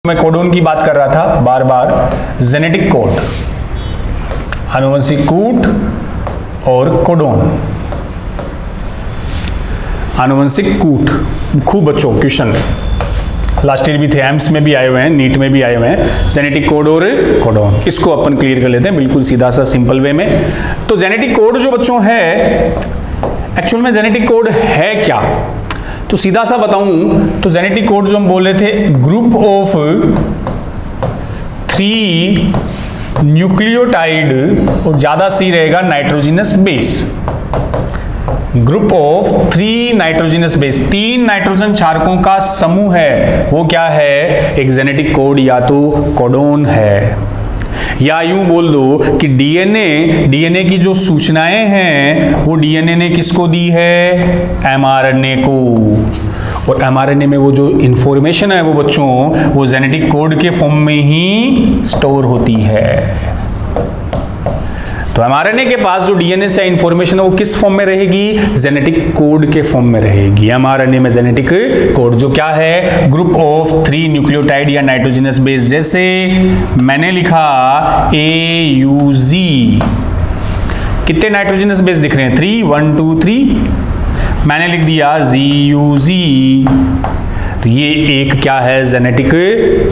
मैं कोडोन की बात कर रहा था बार बार, जेनेटिक कोड, आनुवंशिक कूट और कोडोन। आनुवंशिक कूट खूब बच्चों क्वेश्चन लास्ट ईयर भी थे, एम्स में भी आए हुए हैं, नीट में भी आए हुए हैं, जेनेटिक कोड और कोडोन। इसको अपन क्लियर कर लेते हैं बिल्कुल सीधा सा सिंपल वे में। तो जेनेटिक कोड जो बच्चों है, एक्चुअल में जेनेटिक कोड है क्या, तो सीधा सा बताऊं तो जेनेटिक कोड जो हम बोल रहे थे, ग्रुप ऑफ 3 न्यूक्लियोटाइड, और ज्यादा सही रहेगा nitrogenous base. Group of 3 nitrogenous base, 3 nitrogen क्षारकों का समूह है, वो क्या है, एक जेनेटिक कोड या तो कोडोन है, या यूं बोल दो कि डीएनए की जो सूचनाएं हैं वो डीएनए ने किसको दी है, एमआरएनए को, और एमआरएनए में वो जो इंफॉर्मेशन है वो बच्चों वो जेनेटिक कोड के फॉर्म में ही स्टोर होती है। तो एमआरएनए के पास जो डीएनए से इंफॉर्मेशन है वो किस फॉर्म में रहेगी, जेनेटिक कोड के फॉर्म में रहेगी। एमआरएनए में जेनेटिक कोड जो क्या है, ग्रुप ऑफ 3 न्यूक्लियोटाइड या नाइट्रोजिनस बेस। जैसे मैंने लिखा AUG, कितने नाइट्रोजिनस बेस दिख रहे हैं, 3, 1 2 3। मैंने लिख दिया GUG, तो ये एक क्या है, जेनेटिक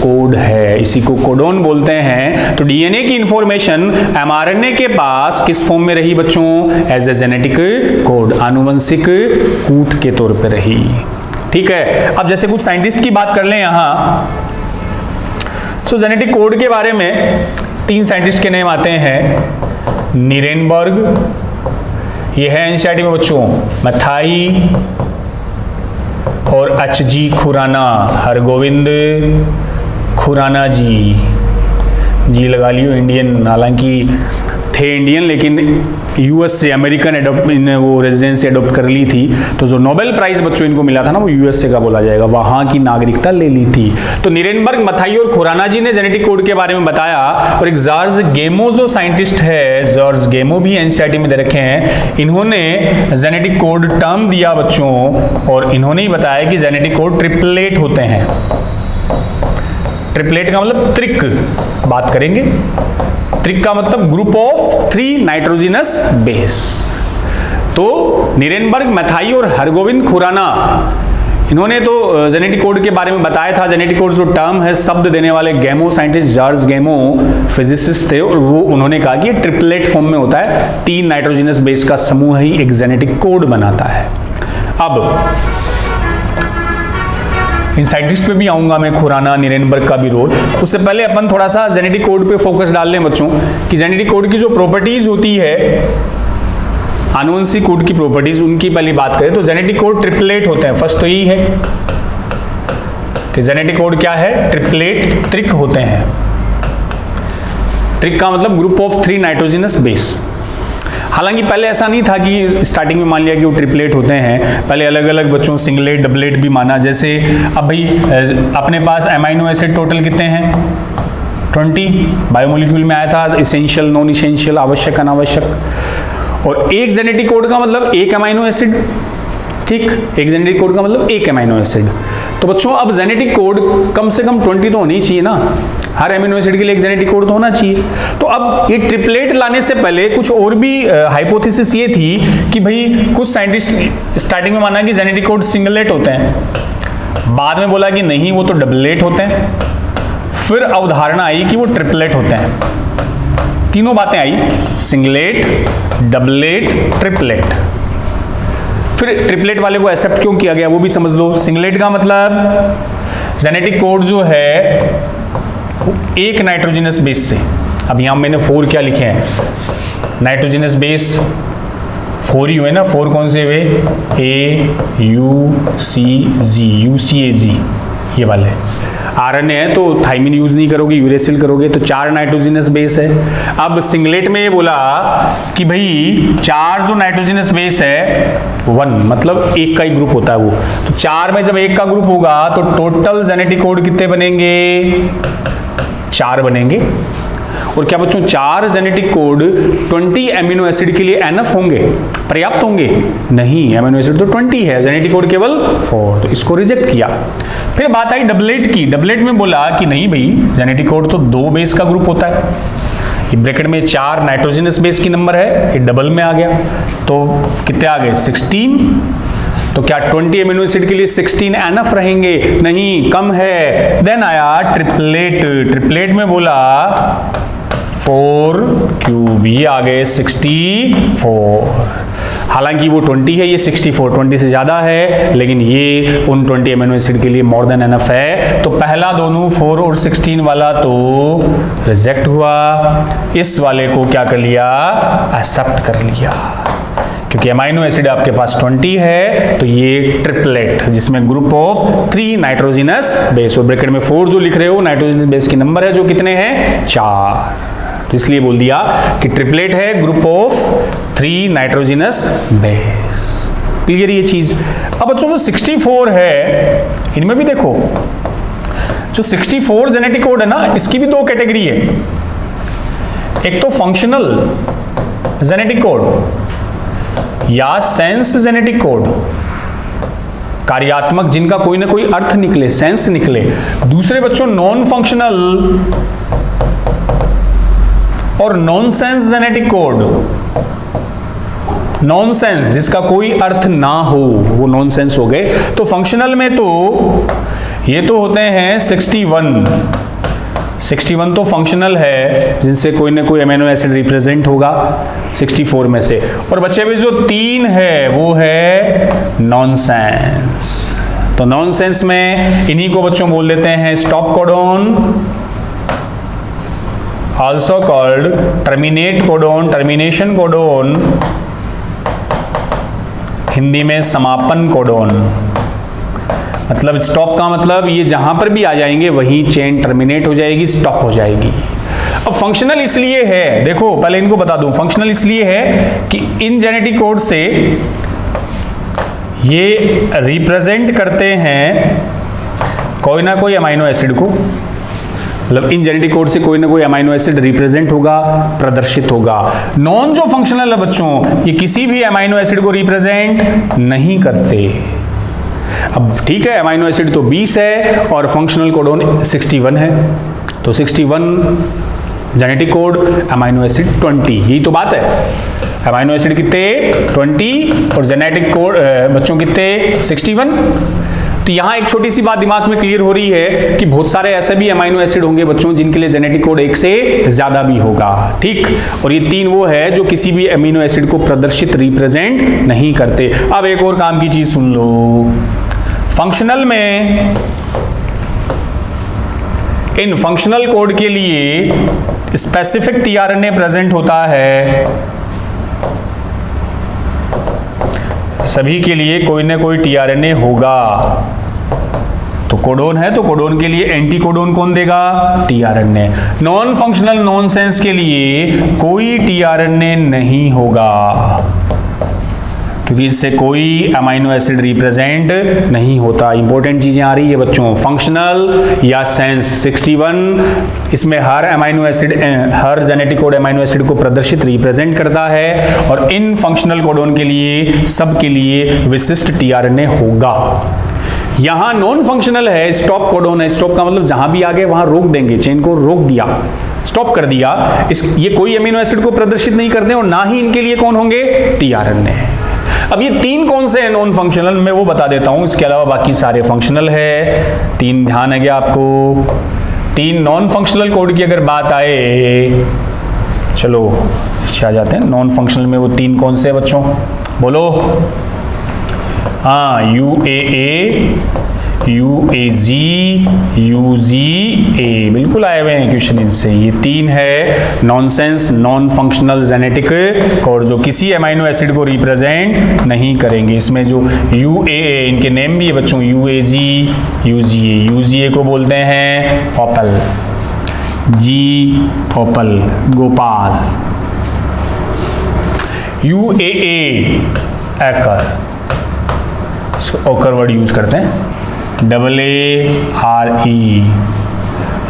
कोड है, इसी को कोडोन बोलते हैं। तो डीएनए की इंफॉर्मेशन एमआरएनए के पास किस फॉर्म में रही बच्चों, एज ए जेनेटिक कोड, आनुवंशिक कूट के तौर पे रही। ठीक है, अब जैसे कुछ साइंटिस्ट की बात कर लें यहां, सो जेनेटिक कोड के बारे में 3 साइंटिस्ट के नाम आते हैं, नीरेनबर्ग, ये है एनसीईआरटी में बच्चों, मैथाई और HG खुराना, हरगोविंद खुराना जी लगा लियो, इंडियन, हालांकि थे इंडियन लेकिन यूएस से अमेरिकन वो रेजिडेंसी अडॉप्ट कर ली थी, तो जो नोबेल प्राइज बच्चों इनको मिला था ना वो यूएस से का बोला जाएगा, वहां की नागरिकता ले ली थी। तो नीरेनबर्ग, मैथाई और खुराना जी ने जेनेटिक कोड के बारे में बताया, और एक जॉर्ज गेमो जो साइंटिस्ट है, जॉर्ज गेमो भी एनसीईआरटी में दे रखे हैं, इन्होंने जेनेटिक कोड टर्म दिया बच्चों, और इन्होंने ही बताया कि जेनेटिक कोड ट्रिपलेट होते हैं। ट्रिपलेट का मतलब त्रिक, बात करेंगे, त्रिक का मतलब ग्रुप ऑफ 3 नाइट्रोजिनस बेस। तो नीरेनबर्ग, मैथाई और हरगोविंद खुराना, इन्होंने तो जेनेटिक कोड के बारे में बताया था। जेनेटिक कोड जो टर्म है, शब्द देने वाले गेमो साइंटिस्ट, जॉर्ज गेमो फिजिसिस्ट थे, और वो उन्होंने कहा कि ट्रिपलेट फॉर्म में होता है, 3 नाइट्रोजिनस बेस का समूह ही एक जेनेटिक कोड बनाता है। अब इन साइंटिस्ट पे भी आऊंगा मैं, खुराना, नीरेनबर्ग का भी रोल। उससे पहले अपन थोड़ा सा जेनेटिक कोड पे फोकस डाल लें बच्चों, कि जेनेटिक कोड की जो प्रॉपर्टीज होती है, आनुवंशिक कोड की प्रॉपर्टीज, उनकी पहली बात करें तो जेनेटिक कोड ट्रिपलेट होते हैं। फर्स्ट तो यही है कि जेनेटिक कोड क्या है, ट्रिपलेट, त्रिक होते हैं। त्रिक का मतलब ग्रुप ऑफ 3 नाइट्रोजिनस बेस। हालांकि पहले ऐसा नहीं था कि स्टार्टिंग में मान लिया कि वो ट्रिपलेट होते हैं, पहले अलग अलग बच्चों सिंगलेट, डबलेट भी माना। जैसे अब भाई अपने पास अमाइनो एसिड टोटल कितने हैं, 20 बायोमोलिक्यूल में आया था, इसेंशियल, नॉन इसेंशियल, आवश्यक, अनावश्यक। और एक जेनेटिक कोड का मतलब एक अमाइनो एसिड, ठीक, एक जेनेटिक कोड का मतलब एक अमाइनो एसिड। तो बच्चों अब जेनेटिक कोड कम से कम 20 तो होनी चाहिए ना, हर एमिनो एसिड के लिए एक जेनेटिक कोड तो होना चाहिए। तो अब ये ट्रिपलेट लाने से पहले कुछ और भी हाइपोथेसिस ये थी कि भाई कुछ साइंटिस्ट स्टार्टिंग में माना कि जेनेटिक कोड सिंगलेट होते हैं, बाद में बोला कि नहीं वो तो डबलेट होते हैं, फिर अवधारणा आई कि वो ट्रिपलेट होते हैं। तीनों बातें आई, सिंगलेट, डबलेट, ट्रिपलेट। फिर ट्रिपलेट वाले को एक्सेप्ट क्यों किया गया वो भी समझ लो। सिंगलेट का मतलब जेनेटिक कोड जो है एक नाइट्रोजिनस बेस से, अब यहां मैंने 4 क्या लिखे हैं, नाइट्रोजिनस बेस 4 ही हुए ना, 4 कौन से हुए, UCAG, ये वाले। आरएनए है तो थाइमिन यूज नहीं करोगे, यूरेसिल करोगे, तो 4 नाइट्रोजिनस बेस है। अब सिंगलेट में ये बोला कि भाई 4 जो नाइट्रोजिनस बेस है, 1 मतलब एक का ही ग्रुप होता है वो, तो 4 में जब एक का ग्रुप होगा तो टोटल जेनेटिक कोड कितने बनेंगे, 4 बनेंगे। और क्या बच्चों 4 जेनेटिक कोड 20 अमीनो एसिड के लिए एनफ होंगे, पर्याप्त होंगे? नहीं, अमीनो एसिड तो 20 है, जेनेटिक कोड केवल 4, तो इसको रिजेक्ट किया। फिर बात आई डबलेट की। डबलेट में बोला कि नहीं भाई, जेनेटिक कोड तो 2 बेस का ग्रुप होता है, ये ब्रैकेट में 4 नाइट्रोजनस बेस की नंबर है, ये डबल में आ गया, तो कितने आ गए? 16। तो क्या 20 अमीनो एसिड के लिए 16 एनफ रहेंगे? नहीं, कम है। देन आया ट्रिपलेट। ट्रिपलेट में बोला 4 क्यूब, ये आ गए 64। हालांकि वो 20 है, ये 64, 20 से ज्यादा है, लेकिन ये उन 20 अमीनो एसिड के लिए मोर देन एनफ है। तो पहला दोनों 4 और 16 वाला तो रिजेक्ट हुआ, इस वाले को क्या कर लिया? एक्सेप्ट कर लिया, क्योंकि अमाइनो एसिड आपके पास 20 है, तो ये ट्रिपलेट जिसमें ग्रुप ऑफ 3 नाइट्रोजिनस बेस, और ब्रैकेट में 4 जो लिख रहे हो नाइट्रोजिनस बेस की नंबर है, जो कितने हैं? 4। तो इसलिए बोल दिया कि ट्रिपलेट है group of 3 nitrogenous base. Clear ये चीज? अब बच्चों जो 64 है, इनमें भी देखो जो 64 जेनेटिक कोड है ना, इसकी भी 2 कैटेगरी है। एक तो फंक्शनल जेनेटिक कोड या सेंस जेनेटिक कोड, कार्यात्मक, जिनका कोई ना कोई अर्थ निकले, सेंस निकले। दूसरे बच्चों नॉन फंक्शनल और नॉनसेंस जेनेटिक कोड। नॉनसेंस जिसका कोई अर्थ ना हो, वो नॉनसेंस हो गए। तो फंक्शनल में तो ये तो होते हैं 61 तो फंक्शनल है, जिनसे कोई ना कोई अमीनो एसिड रिप्रेजेंट होगा 64 में से। और बच्चे में जो 3 है वो है नॉनसेंस। तो नॉनसेंस में इन्हीं को बच्चों बोल देते हैं stop codon, also called terminate codon, termination codon, Hindi में समापन कोडोन। मतलब स्टॉप का मतलब ये जहां पर भी आ जाएंगे वहीं चेन टर्मिनेट हो जाएगी, स्टॉप हो जाएगी। अब फंक्शनल इसलिए है, देखो पहले इनको बता दूं, फंक्शनल इसलिए है कि इन जेनेटिक कोड से ये रिप्रेजेंट करते हैं कोई ना कोई अमाइनो एसिड को, मतलब इन जेनेटिक कोड से कोई ना कोई अमाइनो एसिड रिप्रेजेंट होगा, प्रदर्शित होगा। नॉन जो फंक्शनल है बच्चों, ये किसी भी अमाइनो एसिड को रिप्रेजेंट नहीं करते। अब ठीक है, अमाइनो एसिड तो 20 है और फंक्शनल कोडोन 61 है, तो 61 जेनेटिक कोड, अमाइनो एसिड 20, यही तो बात है। अमाइनो एसिड कितने? 20 और जेनेटिक कोड बच्चों कितने? 61। तो यहां एक छोटी सी बात दिमाग में क्लियर हो रही है कि बहुत सारे ऐसे भी अमाइनो एसिड होंगे बच्चों जिनके लिए जेनेटिक कोड 1 से ज्यादा भी होगा, ठीक। और ये 3 वो है जो किसी भी अमीनो एसिड को प्रदर्शित, रिप्रेजेंट नहीं करते। अब एक और काम की चीज सुन लो, फंक्शनल में इन फंक्शनल कोड के लिए स्पेसिफिक टीआरएनए प्रेजेंट होता है, सभी के लिए कोई ना कोई टीआरएनए होगा। तो कोडोन है तो कोडोन के लिए एंटी कोडोन कौन देगा? टीआरएनए। नॉन फंक्शनल नॉनसेंस के लिए कोई टीआरएनए नहीं होगा, क्योंकि इससे कोई अमाइनो एसिड रिप्रेजेंट नहीं होता। इंपॉर्टेंट चीजें आ रही है बच्चों, फंक्शनल या सेंस 61, इसमें हर अमाइनो एसिड, हर जेनेटिक कोड अमाइनो एसिड को प्रदर्शित, रिप्रेजेंट करता है। और इन फंक्शनल कोडोन के लिए, सब के लिए विशिष्ट टीआरएनए होगा। यहां नॉन फंक्शनल है, स्टॉप कोडोन है। स्टॉप का मतलब जहां भी आ गए वहां रोक देंगे, चेन को रोक दिया, स्टॉप कर दिया। ये कोई अमीनो एसिड को प्रदर्शित नहीं करते और ना ही इनके लिए कौन होंगे? टीआरएनए। अब ये 3 कौन से हैं नॉन फंक्शनल, मैं वो बता देता हूं, इसके अलावा बाकी सारे फंक्शनल है। 3 ध्यान है क्या आपको? 3 नॉन फंक्शनल कोड की अगर बात आए, चलो इससे आ जाते हैं। नॉन फंक्शनल में वो 3 कौन से हैं बच्चों, बोलो? हाँ, UAA, UAG, UGA, बिल्कुल आए हुए हैं क्वेश्चन इनसे। ये 3 है nonsense, non functional genetic code जो किसी अमाइनो एसिड को रिप्रेजेंट नहीं करेंगे। इसमें जो UAA, इनके नेम भी है बच्चों, UAG, UGA। UGA को बोलते हैं ऑपल, G ऑपल, गोपाल। UAA एकर, ओकर वर्ड यूज करते हैं, AARE,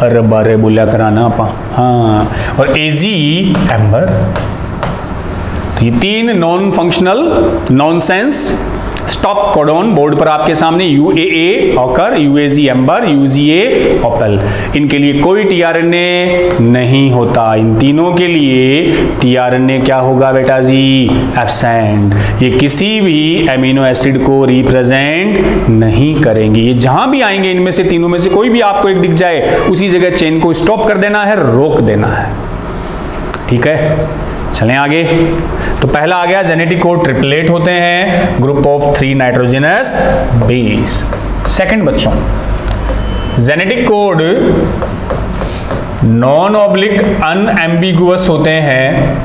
अरे बारे बोलिया कराना आपा। हाँ, और एजी एम्बर। तो ये 3 non functional nonsense stop codon board पर आपके सामने UAA ochre, UAG amber, UGA opal. इनके लिए कोई टीआरएनए नहीं होता। इन तीनों के लिए टीआरएनए क्या होगा बेटा जी? एब्सेंट। ये किसी भी एमिनो एसिड को रिप्रेजेंट नहीं करेंगे। ये जहां भी आएंगे इनमें से तीनों में से कोई भी आपको एक दिख जाए, उसी जगह चेन को स्टॉप कर देना है, रोक देना है। ठीक है, चलें आगे। तो पहला आ गया जेनेटिक कोड ट्रिपलेट होते हैं, group of 3 nitrogenous base. Second बच्चों, genetic code non oblique unambiguous होते हैं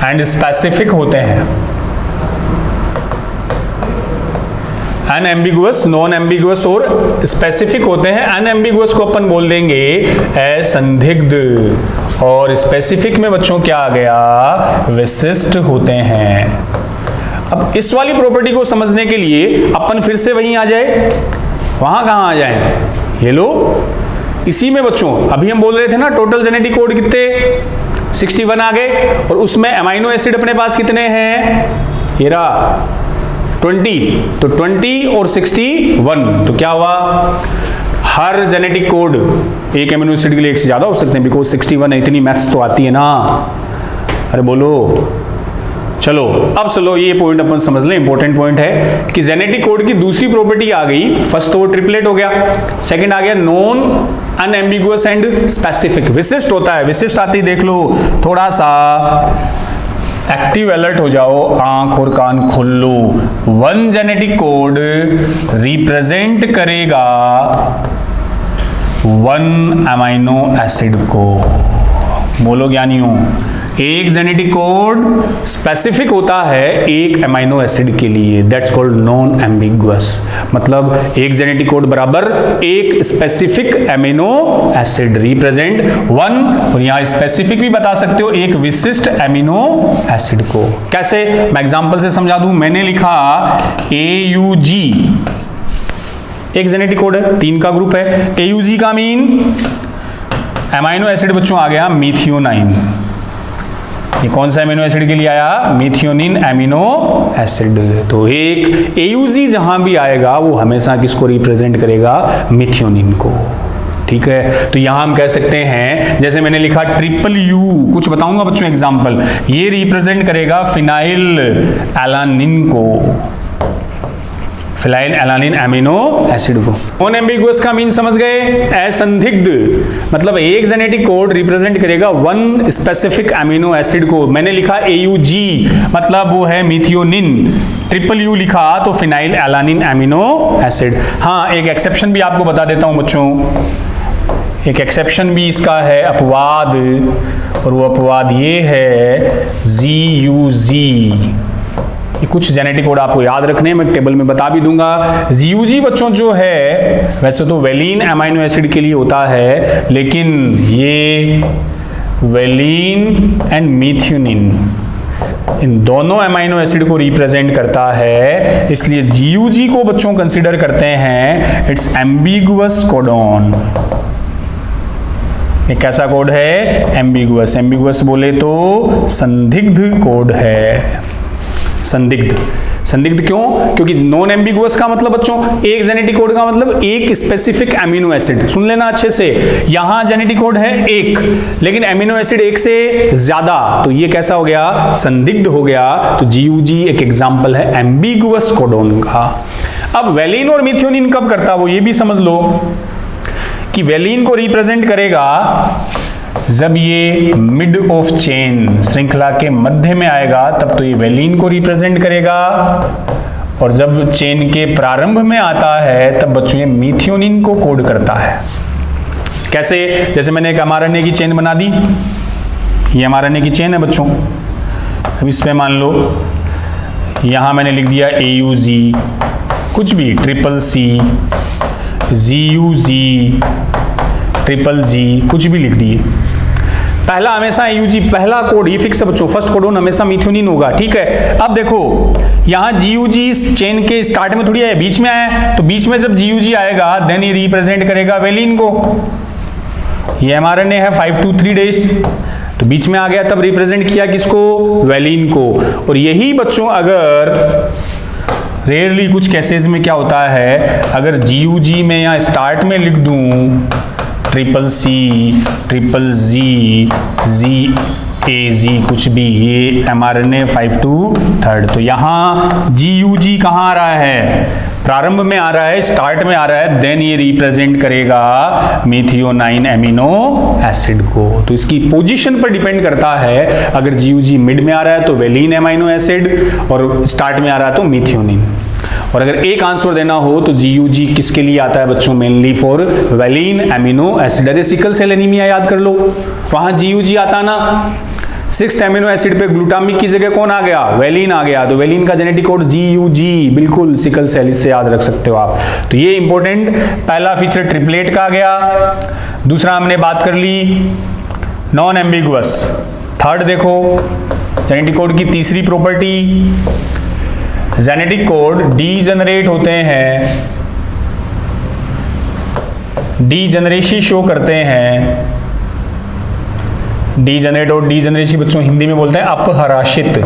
एंड स्पेसिफिक होते हैं। अनएम्बिगुअस, नॉन एम्बिगुअस और स्पेसिफिक होते हैं। अनएम्बिगुअस को अपन बोल देंगे असंदिग्ध, और स्पेसिफिक में बच्चों क्या आ गया? विशिष्ट होते हैं। अब इस वाली प्रॉपर्टी को समझने के लिए अपन फिर से वहीं आ जाए। वहां कहां आ जाए? ये लो, इसी में बच्चों अभी हम बोल रहे थे ना टोटल जेनेटिक कोड कितने? 61 आ गए, और उसमें अमाइनो एसिड अपने पास कितने हैं? ये रहा 20। तो 20 और 61, तो क्या हुआ? हर जेनेटिक कोड एक एमिनो एसिड के लिए एक से ज्यादा हो सकते हैं, बिकॉज 61 है। इतनी मैथ्स तो आती है ना। अरे बोलो, चलो अब चलो ये पॉइंट अपन समझ लें, इंपॉर्टेंट पॉइंट है कि जेनेटिक कोड की दूसरी प्रॉपर्टी आ गई। फर्स्ट तो वो ट्रिपलेट हो गया, सेकंड आ गया नॉन अनएम्बिगुअस एंड स्पेसिफिक, विशिष्ट होता है। विशिष्ट आती देख लो, थोड़ा सा एक्टिव अलर्ट हो जाओ, आंख और कान खोल लो। 1 जेनेटिक कोड रिप्रेजेंट करेगा 1 अमाइनो एसिड को। बोलो ज्ञानियों, एक जेनेटिक कोड स्पेसिफिक होता है एक अमाइनो एसिड के लिए, दैट्स कॉल्ड नॉन एम्बिगुअस। मतलब एक जेनेटिक कोड बराबर एक स्पेसिफिक अमीनो एसिड, रिप्रेजेंट 1, और यहां स्पेसिफिक भी बता सकते हो एक विशिष्ट अमीनो एसिड को। कैसे? मैं एग्जांपल से समझा दूं। मैंने लिखा AUG, एक जेनेटिक कोड है, 3 का ग्रुप है। AUG का मीन अमाइनो एसिड बच्चों आ गया मिथियोनाइन। ये कौन सा एमिनो एसिड के लिए आया? Methionine amino acid. तो एक AUG जहां भी आएगा वो हमेशा किसको रिप्रेजेंट करेगा? मिथियोनिन को। ठीक है, तो यहां हम कह सकते हैं, जैसे मैंने लिखा ट्रिपल U, कुछ बताऊंगा बच्चों एग्जांपल, ये रिप्रेजेंट करेगा फिनाइल एलानिन को, फिनाइल एलानिन एमिनो एसिड को। नॉन एम्बिगुअस का मीन समझ गए? असंदिग्ध, मतलब एक जेनेटिक कोड रिप्रेजेंट करेगा 1 स्पेसिफिक एमिनो एसिड को। मैंने लिखा AUG, मतलब वो है मिथियोनिन। ट्रिपल U लिखा तो फिनाइल एलानिन एमिनो एसिड। हाँ, एक एक्सेप्शन भी आपको बता देता हूं बच्चों, एक एक्सेप्शन भी इसका है, अपवाद, और वो अपवाद ये है ZUG। ये कुछ जेनेटिक कोड आपको याद रखने, मैं टेबल में बता भी दूंगा। ZUG बच्चों जो है वैसे तो वेलिन अमाइनो एसिड के लिए होता है, लेकिन ये वेलिन एंड मिथियोनिन इन दोनों अमाइनो एसिड को रिप्रेजेंट करता है, इसलिए ZUG को बच्चों कंसीडर करते हैं इट्स एम्बिगुअस कोडॉन। ये कैसा कोड है? एम्बिगुअस। एम्बिगुअस बोले तो संदिग्ध कोड है। संदिग्ध, संदिग्ध क्यों? क्योंकि नॉन एम्बिगुअस का मतलब बच्चों एक जेनेटिक कोड का मतलब एक स्पेसिफिक एमिनो एसिड। सुन लेना अच्छे से, यहां जेनेटिक कोड है एक, लेकिन एमिनो एसिड एक से ज्यादा, तो ये कैसा हो गया? संदिग्ध हो गया। तो ZUG एक एग्जांपल है एम्बिगुअस कोडॉन का। अब वेलिन और मिथियोनिन कब करता वो ये भी समझ लो कि वेलिन को रिप्रेजेंट करेगा जब ये मिड ऑफ चेन, श्रृंखला के मध्य में आएगा, तब तो ये वेलिन को रिप्रेजेंट करेगा, और जब चेन के प्रारंभ में आता है तब बच्चों ये मिथियोनिन को कोड करता है। कैसे? जैसे मैंने एक mRNA की चेन बना दी, ये mRNA की चेन है बच्चों। अब इस पे मान लो यहां मैंने लिख दिया AUG, कुछ भी, CCC, ZUG, GGG, कुछ भी लिख दिए। पहला हमेशा AUG, पहला कोड ये फिक्स है बच्चों, फर्स्ट कोडोन हमेशा मिथ्योनिन होगा, ठीक है। अब देखो यहाँ GUG इस चेन के स्टार्ट में थोड़ी आया, बीच में आया, तो बीच में जब GUG आएगा देन ये रिप्रेजेंट करेगा वेलिन को। ये mRNA है 5 to 3 days, तो बीच में आ गया, तब रिप्रेजेंट किया किसको, वेलिन को। और यही बच्चों अगर रेयरली कुछ केसेस में क्या होता है, अगर GUG में या स्टार्ट में लिख दूं CCC, ZZ, AZ कुछ भी, ये mRNA 5 to 3rd, तो यहाँ GUG कहाँ आ रहा है, प्रारंभ में आ रहा है, स्टार्ट में आ रहा है, देन ये रिप्रेजेंट करेगा मेथियोनाइन एमिनो एसिड को। तो इसकी पोजीशन पर डिपेंड करता है, अगर GUG मिड में आ रहा है तो वेलिन एमिनो एसिड, और स्टार्ट में आ रहा है तो मेथियोनिन। और अगर एक आंसर देना हो तो GUG किसके लिए आता है बच्चों, mainly for valine amino acid. अरे सिकल सेल एनीमिया याद कर लो, वहां GUG आता ना, 6th एमिनो एसिड पे ग्लूटामिक की जगह कौन आ गया, वेलिन आ गया, तो वेलिन का जेनेटिक कोड GUG, बिल्कुल सिकल सेल, इससे याद रख सकते हो आप। तो ये इंपॉर्टेंट पहला फीचर ट्रिपलेट का आ गया। दूसरा हमने बात कर ली नॉन एम्बिगुअस। थर्ड देखो जेनेटिक कोड की तीसरी प्रॉपर्टी, जेनेटिक कोड डीजनरेट होते हैं, डीजनरेसी शो करते हैं। डीजनरेट और डीजनरेसी बच्चों हिंदी में बोलते हैं अपहराशित,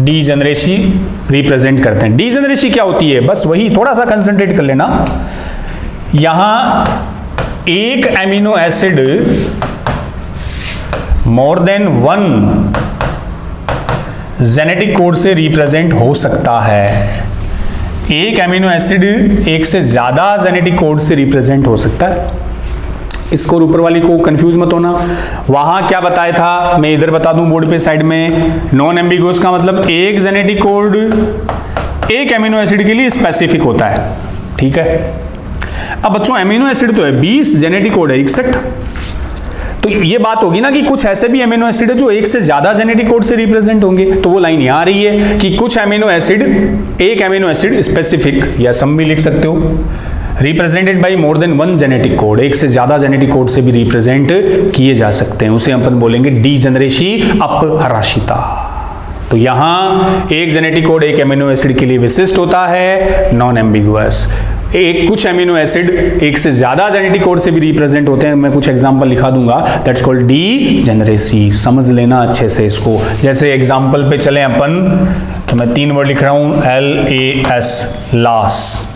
डीजनरेसी रिप्रेजेंट करते हैं। डीजनरेसी क्या होती है, बस वही थोड़ा सा कंसंट्रेट कर लेना। यहां एक amino acid more than 1 genetic code से रिप्रेजेंट हो सकता है। एक एमिनो एसिड एक से ज्यादा जेनेटिक कोड से रिप्रेजेंट हो सकता है। इसको ऊपर वाली को कंफ्यूज मत होना, वहां क्या बताया था, मैं इधर बता दूं बोर्ड पे साइड में। नॉन एम्बिगुअस का मतलब एक जेनेटिक कोड एक एमिनो एसिड के लिए स्पेसिफिक होता है, ठीक है। अब बच्चों एमिनो एसिड तो है 20, जेनेटिक कोड है 61, तो ये बात होगी ना कि कुछ ऐसे भी एमिनो एसिड है जो एक से ज्यादा जेनेटिक कोड से रिप्रेजेंट होंगे। तो वो लाइन यहां आ रही है कि कुछ एमिनो एसिड, एक एमिनो एसिड स्पेसिफिक, या सम भी लिख सकते हो, represented by more than 1 genetic code, एक से ज्यादा जेनेटिक कोड से भी रिप्रेजेंट किए जा सकते हैं। उसे अपन बोलेंगे डीजनरेसी, अपहराशिता। तो यहां एक जेनेटिक कोड एक एमिनो एसिड के लिए विशिष्ट होता है, नॉन एम्बिगुअस। एक कुछ एमिनो एसिड एक से ज्यादा जेनेटिक कोड से भी रिप्रेजेंट होते हैं। मैं कुछ एग्जांपल लिखा दूंगा, दैट्स कॉल्ड डीजनरेसी। समझ लेना अच्छे से इसको। जैसे एग्जांपल पे चले अपन, तो मैं 3 वर्ड लिख रहा हूं, LAS, लास।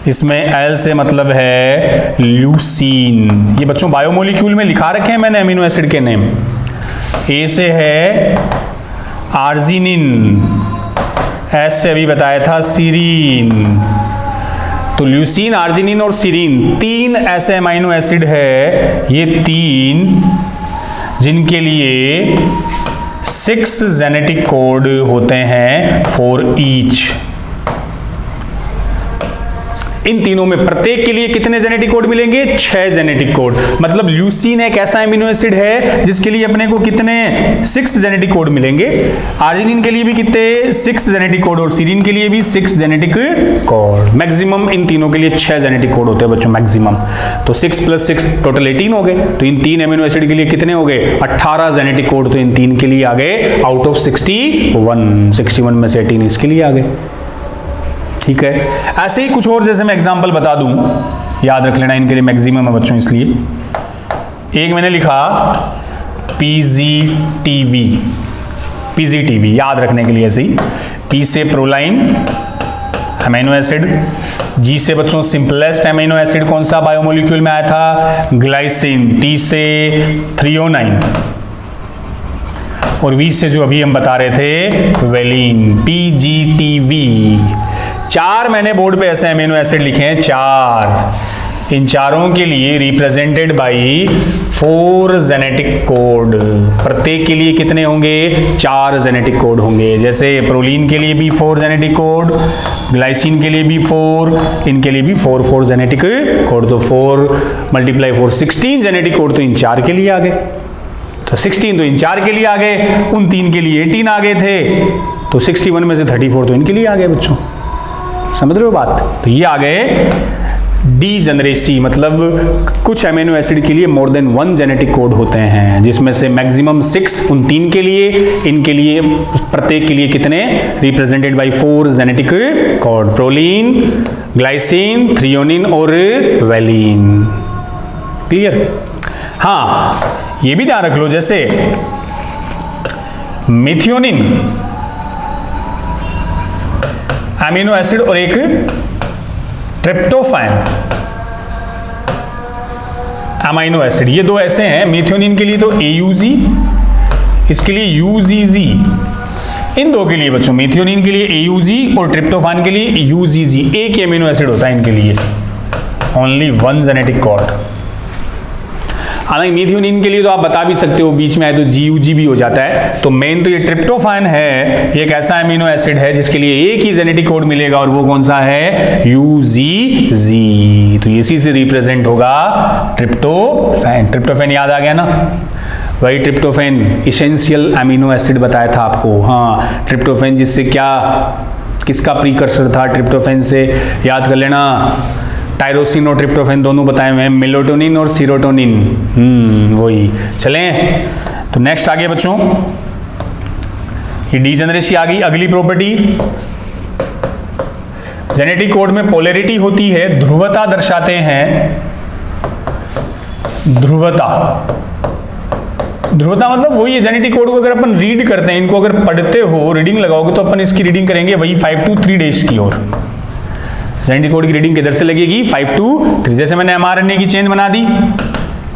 इसमें L से मतलब है ल्यूसीन। ये बच्चों बायोमोलिक्यूल में लिखा रखे हैं मैंने एमिनो एसिड के नेम। A से है आर्जिनिन, S से अभी बताया था सीरीन। तो ल्यूसीन, आर्जिनिन और सीरीन 3 ऐसे अमीनो एसिड है, ये 3 जिनके लिए 6 जेनेटिक कोड होते हैं फॉर ईच। इन तीनों में प्रत्येक के लिए कितने जेनेटिक कोड मिलेंगे, 6 जेनेटिक कोड। मतलब ल्यूसीन एक ऐसा एमिनो एसिड है जिसके लिए अपने को कितने 6 जेनेटिक कोड मिलेंगे। आर्जिनिन के लिए भी कितने 6 जेनेटिक कोड, और सीरीन के लिए भी 6 जेनेटिक कोड। मैक्सिमम इन तीनों के लिए 6 जेनेटिक कोड होते हैं बच्चों, मैक्सिमम। तो 6 + 6 टोटल 18 हो गए। तो इन 3 एमिनो एसिड के लिए कितने हो गए, 18 जेनेटिक कोड। तो इन 3 के लिए आ गए आउट ऑफ 61 में से 18 इसके लिए आ गए। ठीक है, ऐसे ही कुछ और जैसे मैं एग्जांपल बता दूं, याद रख लेना, इनके लिए मैक्सिमम है बच्चों। इसलिए एक मैंने लिखा PGTV, याद रखने के लिए ऐसे ही। P से प्रोलाइन अमीनो एसिड, G से बच्चों सिंपलेस्ट अमीनो एसिड कौन सा बायोमोलिक्यूल में आया था, ग्लाइसिन। T से थ्रियोनाइन, और V से जो अभी हम बता रहे थे वेलिन। PGTV 4 मैंने बोर्ड पे ऐसे अमीनो एसिड लिखे हैं, 4। इन चारों के लिए रिप्रेजेंटेड बाय 4 जेनेटिक कोड। प्रत्येक के लिए कितने होंगे, 4 जेनेटिक कोड होंगे। जैसे प्रोलीन के लिए भी 4 जेनेटिक कोड, ग्लाइसिन के लिए भी 4, इनके लिए भी 4 जेनेटिक कोड। तो 4 × 4 16 जेनेटिक कोड तो इन 4 के लिए आ गए। तो 16 तो इन 4 के लिए आ गए, उन 3 के लिए 18 आ गए थे। तो 61 में से 34 तो इनके लिए आ गए बच्चों। समझ रहे हो बात। तो ये आ गए डीजेनरेसी मतलब कुछ अमीनो एसिड के लिए मोर देन 1 जेनेटिक कोड होते हैं, जिसमें से मैक्सिमम 6 उन 3 के लिए, इनके लिए प्रत्येक के लिए कितने, represented by 4 genetic code, proline, glycine, threonine और वैलिन। क्लियर? हाँ, ये भी ध्यान रख लो, जैसे मिथियोनिन अमीनो एसिड और एक ट्रिप्टोफैन अमीनो एसिड, ये दो ऐसे हैं। मिथियोनिन के लिए तो AUG, इसके लिए UGG। इन दो के लिए बच्चों, मिथियोनिन के लिए AUG और ट्रिप्टोफैन के लिए UGG, एक ही अमीनो एसिड होता है इनके लिए, ओनली 1 जेनेटिक कोड। हालांकि मिथियोनिन के लिए तो आप बता भी सकते हो, बीच में आए तो GUG भी हो जाता है। तो मेन तो ये ट्रिप्टोफैन है, ये एक ऐसा अमीनो एसिड है जिसके लिए एक ही जेनेटिक कोड मिलेगा, और वो कौन सा है, UGG। तो इसी से रिप्रेजेंट होगा ट्रिप्टोफैन। ट्रिप्टोफैन याद आ गया ना, वही ट्रिप्टोफैन इसेंशियल अमीनो एसिड बताया था आपको। हाँ, ट्रिप्टोफैन जिससे क्या, किसका प्रीकर्सर था ट्रिप्टोफैन से, याद कर लेना, टायरोसिन और ट्रिप्टोफैन दोनों बताए हुए हैं, मेलेटोनिन और सीरोटोनिन। वही। चलें तो नेक्स्ट आगे बच्चों, ये डीजेनरेसी आ गई। अगली प्रॉपर्टी, जेनेटिक कोड में पोलैरिटी होती है, ध्रुवता दर्शाते हैं। ध्रुवता मतलब वही है, जेनेटिक कोड को अगर अपन रीड करते हैं, इनको अगर पढ़ते हो, रीडिंग लगाओगे तो अपन इसकी रीडिंग करेंगे वही 5 to 3 डेज की ओर। जेनेटिक कोड की रीडिंग किधर से लगेगी, 5 to 3। जैसे मैंने mRNA की चेन बना दी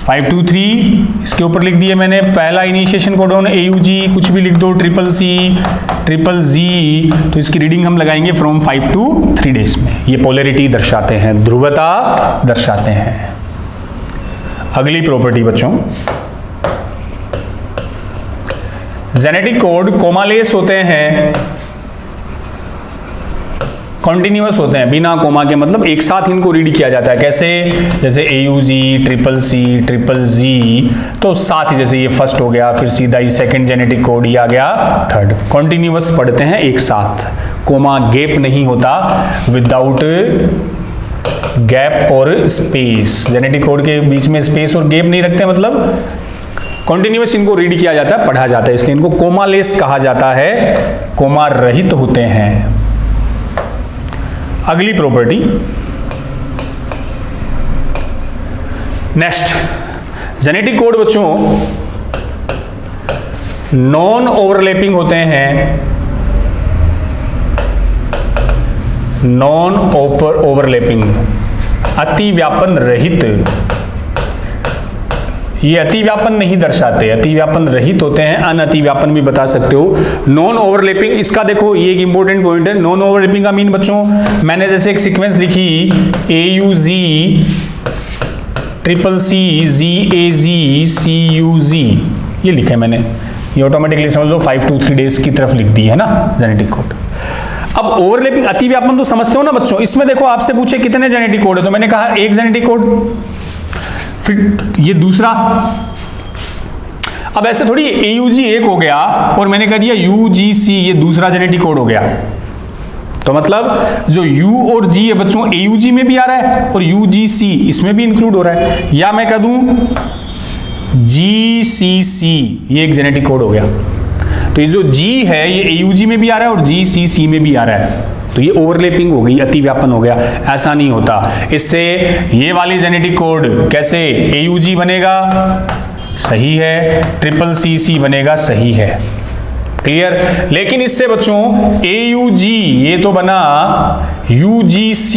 5 to 3, इसके ऊपर लिख दिए मैंने पहला इनिशिएशन कोडोन AUG, कुछ भी लिख दो, CCC, तो इसकी रीडिंग हम लगाएंगे फ्रॉम 5 to 3 डेज में। ये पोलैरिटी दर्शाते हैं, ध्रुवता दर्शाते हैं। अगली प्रॉपर्टी बच्चों, जेनेटिक कोड कोमालेस होते हैं, कॉन्टिन्यूअस होते हैं, बिना कोमा के, मतलब एक साथ इनको रीड किया जाता है। कैसे, जैसे AUG, CCC, CCG, तो साथ ही, जैसे ये फर्स्ट हो गया, फिर सीधा ही सेकंड जेनेटिक कोड ही आ गया, थर्ड। कॉन्टिन्यूअस पढ़ते हैं एक साथ, कोमा गैप नहीं होता, विदाउट गैप और स्पेस। जेनेटिक कोड के बीच में स्पेस और गैप नहीं रखते, मतलब कॉन्टिन्यूअस इनको रीड किया जाता है, पढ़ा जाता है, इसलिए इनको कोमालेस कहा जाता है, कोमा रहित होते हैं। अगली प्रॉपर्टी, नेक्स्ट, जेनेटिक कोड बच्चों नॉन ओवरलैपिंग होते हैं, नॉन ओवरलैपिंग, अतिव्यापन रहित। ये अतिव्यापन नहीं दर्शाते, अतिव्यापन रहित होते हैं, अनअतिव्यापन भी बता सकते हो। नॉन ओवरलैपिंग, इसका देखो ये एक इंपॉर्टेंट पॉइंट है। नॉन ओवरलैपिंग का मीन बच्चों, मैंने जैसे एक सीक्वेंस लिखी AUG, CCC, GAG, CUG, ये लिखा है मैंने, ये ऑटोमेटिकली समझ लो 5 to 3 डेज की तरफ लिख दी है ना जेनेटिक कोड। अब ओवरलैपिंग, अतिव्यापन तो समझते हो ना बच्चों। इसमें देखो आपसे पूछे कितने जेनेटिक कोड है, तो मैंने कहा एक जेनेटिक कोड, फिर ये दूसरा। अब ऐसे थोड़ी AUG एक हो गया और मैंने कह दिया UGC, ये दूसरा जेनेटिक कोड हो गया। तो मतलब जो U और G है बच्चों, AUG में भी आ रहा है और UGC इसमें भी इंक्लूड हो रहा है। या मैं कह दूं GCC, ये एक जेनेटिक कोड हो गया। तो ये जो G है ये AUG में भी आ रहा है और GCC में भी आ रहा है, तो ये ओवरलैपिंग हो गई, अतिव्यापन हो गया। ऐसा नहीं होता। इससे ये वाली जेनेटिक कोड कैसे, AUG बनेगा, सही है, CCC बनेगा, सही है, क्लियर। लेकिन इससे बच्चों AUG ये तो बना, UGC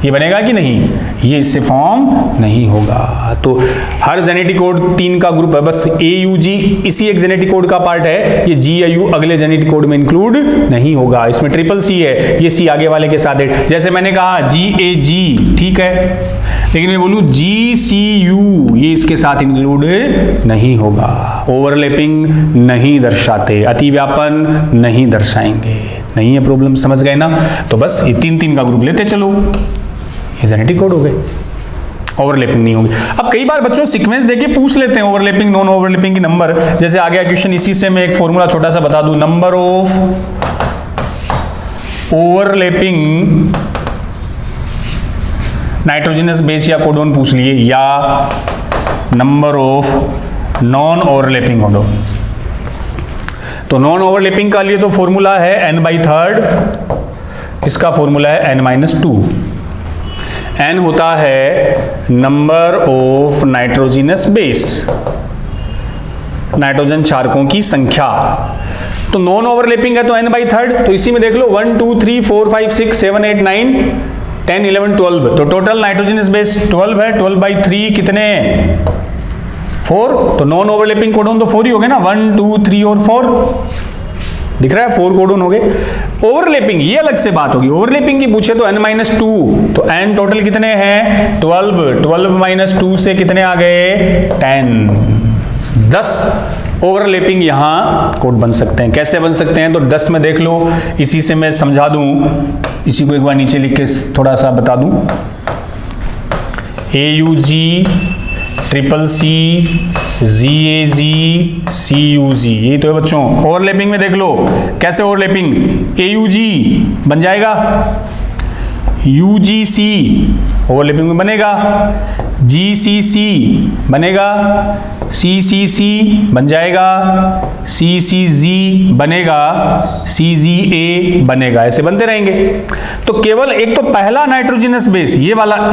ये बनेगा कि नहीं, ये इससे फॉर्म नहीं होगा। तो हर जेनेटिक कोड 3 का ग्रुप है, बस AUG इसी एक जेनेटिक कोड का पार्ट है, ये G या U अगले जेनेटिक कोड में इंक्लूड नहीं होगा। इसमें CCC है, ये C आगे वाले के साथ है। जैसे मैंने कहा GAG, ठीक है, लेकिन मैं बोलूं GCU, ये इसके साथ इंक्लूड नहीं होगा। ओवरलैपिंग नहीं दर्शाते, अतिव्यापन नहीं दर्शाएंगे। नहीं है प्रॉब्लम, समझ गए ना। तो बस ये 3 का ग्रुप लेते चलो, ये जेनेटिक कोड हो गए, ओवरलैपिंग नहीं होगी। अब कई बार बच्चों सीक्वेंस देके पूछ लेते हैं ओवरलैपिंग नॉन ओवरलैपिंग की नंबर। जैसे आ गया क्वेश्चन, इसी से मैं एक फॉर्मूला छोटा सा बता दूं, number of overlapping nitrogenous base या कोडोन पूछ लिए, या number of non overlapping codon. तो नॉन ओवरलैपिंग का लिए तो फॉर्मूला है n/3, इसका फॉर्मूला है n-2। n होता है number of nitrogenous base, nitrogen क्षारकों की संख्या। तो नॉन ओवरलैपिंग है तो n/3, तो इसी में देख लो 1 2 3 4 5 6 7 8 9 10 11 12, तो टोटल नाइट्रोजनस बेस 12 है। 12/3 कितने, 4, तो नॉन ओवरलैपिंग कोडोन तो 4 ही हो गए ना, 1 2 3 और 4 दिख रहा है, 4 कोडोन हो गए। ओवरलैपिंग ये अलग से बात होगी, ओवरलैपिंग की पूछे तो n-2, तो n टोटल कितने हैं 12, 12 - 2 से कितने आ गए 10, 10 ओवरलैपिंग यहां कोड बन सकते हैं। कैसे बन सकते हैं, तो 10 में देख लो, इसी से मैं समझा दूं, इसी को एक बार नीचे लिख के थोड़ा सा बता दूं। AUG, CCC, ZAG, CUG, यही तो है बच्चों। ओवरलैपिंग में देख लो कैसे ओवरलैपिंग, AUG बन जाएगा, UGC ओवरलैपिंग में बनेगा, GCC बनेगा, CCC बन जाएगा, CCG बनेगा, CGA बनेगा, ऐसे बनते रहेंगे। तो केवल एक तो पहला नाइट्रोजनस बेस ये वाला A,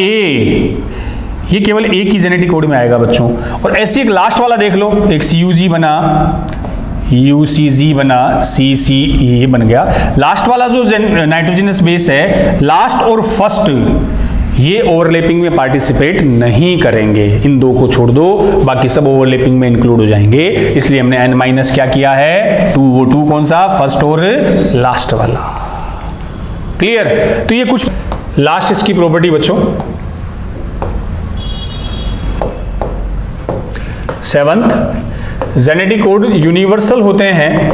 ये केवल एक ही जेनेटिक कोड में आएगा बच्चों। और ऐसे एक लास्ट वाला देख लो, एक CUG बना, UCG बना, CCE बन गया। लास्ट वाला जो नाइट्रोजनस बेस है, लास्ट और फर्स्ट, ये ओवरलैपिंग में पार्टिसिपेट नहीं करेंगे, इन दो को छोड़ दो, बाकी सब ओवरलैपिंग में इंक्लूड हो जाएंगे। इसलिए हमने n- क्या किया है 2, वो 2 कौन सा, फर्स्ट और लास्ट वाला। क्लियर, तो ये कुछ लास्ट इसकी प्रॉपर्टी बच्चों। 7th, जेनेटिक कोड यूनिवर्सल होते हैं,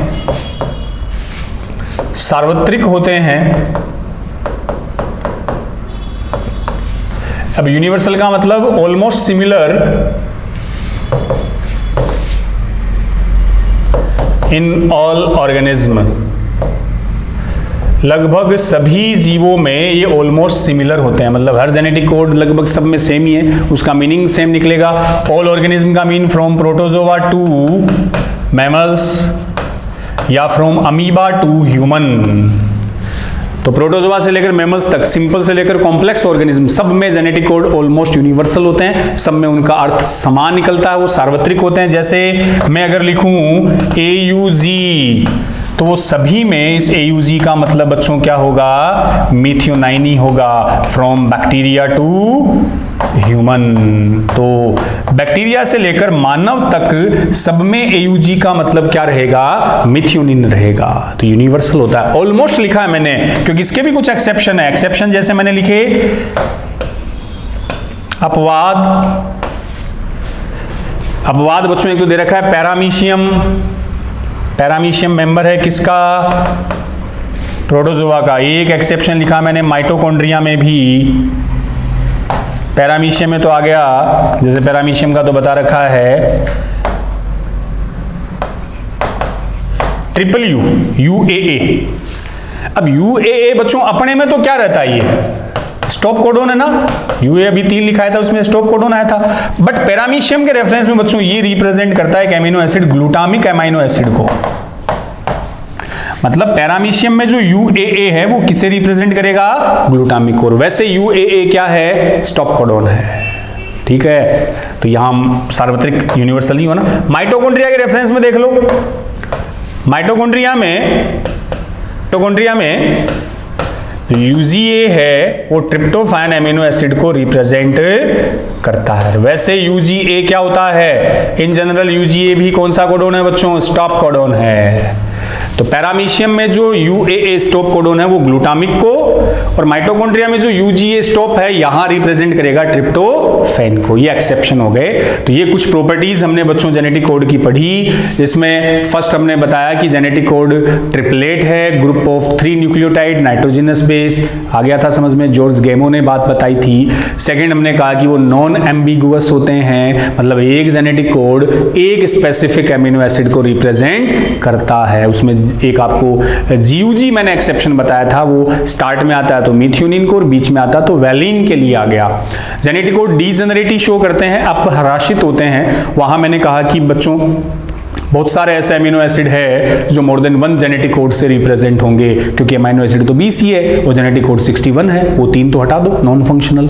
सार्वत्रिक होते हैं। अब यूनिवर्सल का मतलब almost similar in all organism, लगभग सभी जीवों में ये ऑलमोस्ट सिमिलर होते हैं, मतलब हर जेनेटिक कोड लगभग सब में सेम ही है, उसका मीनिंग सेम निकलेगा। ऑल ऑर्गेनिज्म का mean from protozoa to mammals या फ्रॉम अमीबा टू ह्यूमन। तो प्रोटोजोआ से लेकर मैमल्स तक, सिंपल से लेकर कॉम्प्लेक्स ऑर्गेनिज्म, सब में जेनेटिक कोड ऑलमोस्ट यूनिवर्सल होते हैं, सब में उनका अर्थ समान निकलता है, वो सार्वत्रिक होते हैं। जैसे मैं अगर लिखूं AUG, तो वो सभी में इस AUG का मतलब बच्चों क्या होगा, मीथियोनाइन ही होगा, फ्रॉम बैक्टीरिया टू ह्यूमन। तो बैक्टीरिया से लेकर मानव तक सब में AUG का मतलब क्या रहेगा, मिथियोनिन रहेगा। तो यूनिवर्सल होता है, ऑलमोस्ट लिखा है मैंने क्योंकि इसके भी कुछ एक्सेप्शन है। एक्सेप्शन जैसे मैंने लिखे अपवाद बच्चों एक तो दे रखा है पैरामीशियम, पैरामीशियम मेंबर है किसका, प्रोटोजोआ का। एक एक्सेप्शन लिखा मैंने माइटोकॉन्ड्रिया में भी, पैरामीशियम में तो आ गया, जैसे पैरामीशियम का तो बता रखा है UAA। अब UAA बच्चों अपने में तो क्या रहता है, ये स्टॉप कोडोन है ना, UA अभी 3 लिखा था, उसमें स्टॉप कोडोन आया था। बट पैरामीशियम के रेफरेंस में बच्चों ये रिप्रेजेंट करता है एक amino acid, glutamic amino acid को। मतलब पैरामीशियम में जो UAA है वो किसे रिप्रेजेंट करेगा, ग्लूटामिक को। वैसे UAA क्या है, स्टॉप कोडोन है, ठीक है। तो यहां सार्वत्रिक यूनिवर्सल नहीं हो ना। माइटोकॉन्ड्रिया के रेफरेंस में देख लो, माइटोकॉन्ड्रिया में UGA है वो ट्रिप्टोफैन एमिनो एसिड को रिप्रेजेंट करता है। वैसे UGA क्या होता है, इन जनरल UGA भी कौन सा कोडोन है बच्चों, स्टॉप कोडोन है। तो पैरामीशियम में जो UAA स्टॉप कोडोन है वो ग्लूटामिक को, और माइटोकॉन्ड्रिया में जो UGA स्टॉप है यहां रिप्रेजेंट करेगा ट्रिप्टोफैन को। ये एक्सेप्शन हो गए। तो ये कुछ प्रॉपर्टीज हमने बच्चों जेनेटिक कोड की पढ़ी, जिसमें फर्स्ट हमने बताया कि जेनेटिक कोड ट्रिपलेट है, group of 3 nucleotide, nitrogenous base, आ गया था समझ में, जॉर्ज गेमो ने बात बताई थी। सेकेंड हमने कहा कि वो नॉन एम्बिगुअस होते हैं, मतलब एक जेनेटिक कोड एक स्पेसिफिक एमिनो एसिड को रिप्रेजेंट करता है। उसमें एक आपको GUG मैंने एक्सेप्शन बताया था, वो स्टार्ट में में आता है तो मीथियोनिन को, और बीच में आता है तो वैलिन के लिए आ गया। जेनेटिक कोड डीजेनरेटिव शो करते हैं, अपहराशित होते हैं। वहां मैंने कहा कि बच्चों बहुत सारे ऐसे अमीनो एसिड है जो मोर देन 1 जेनेटिक कोड से रिप्रेजेंट होंगे, क्योंकि अमीनो एसिड तो 20 ही है और जेनेटिक कोड 61 है, वो 3 तो हटा दो नॉन फंक्शनल।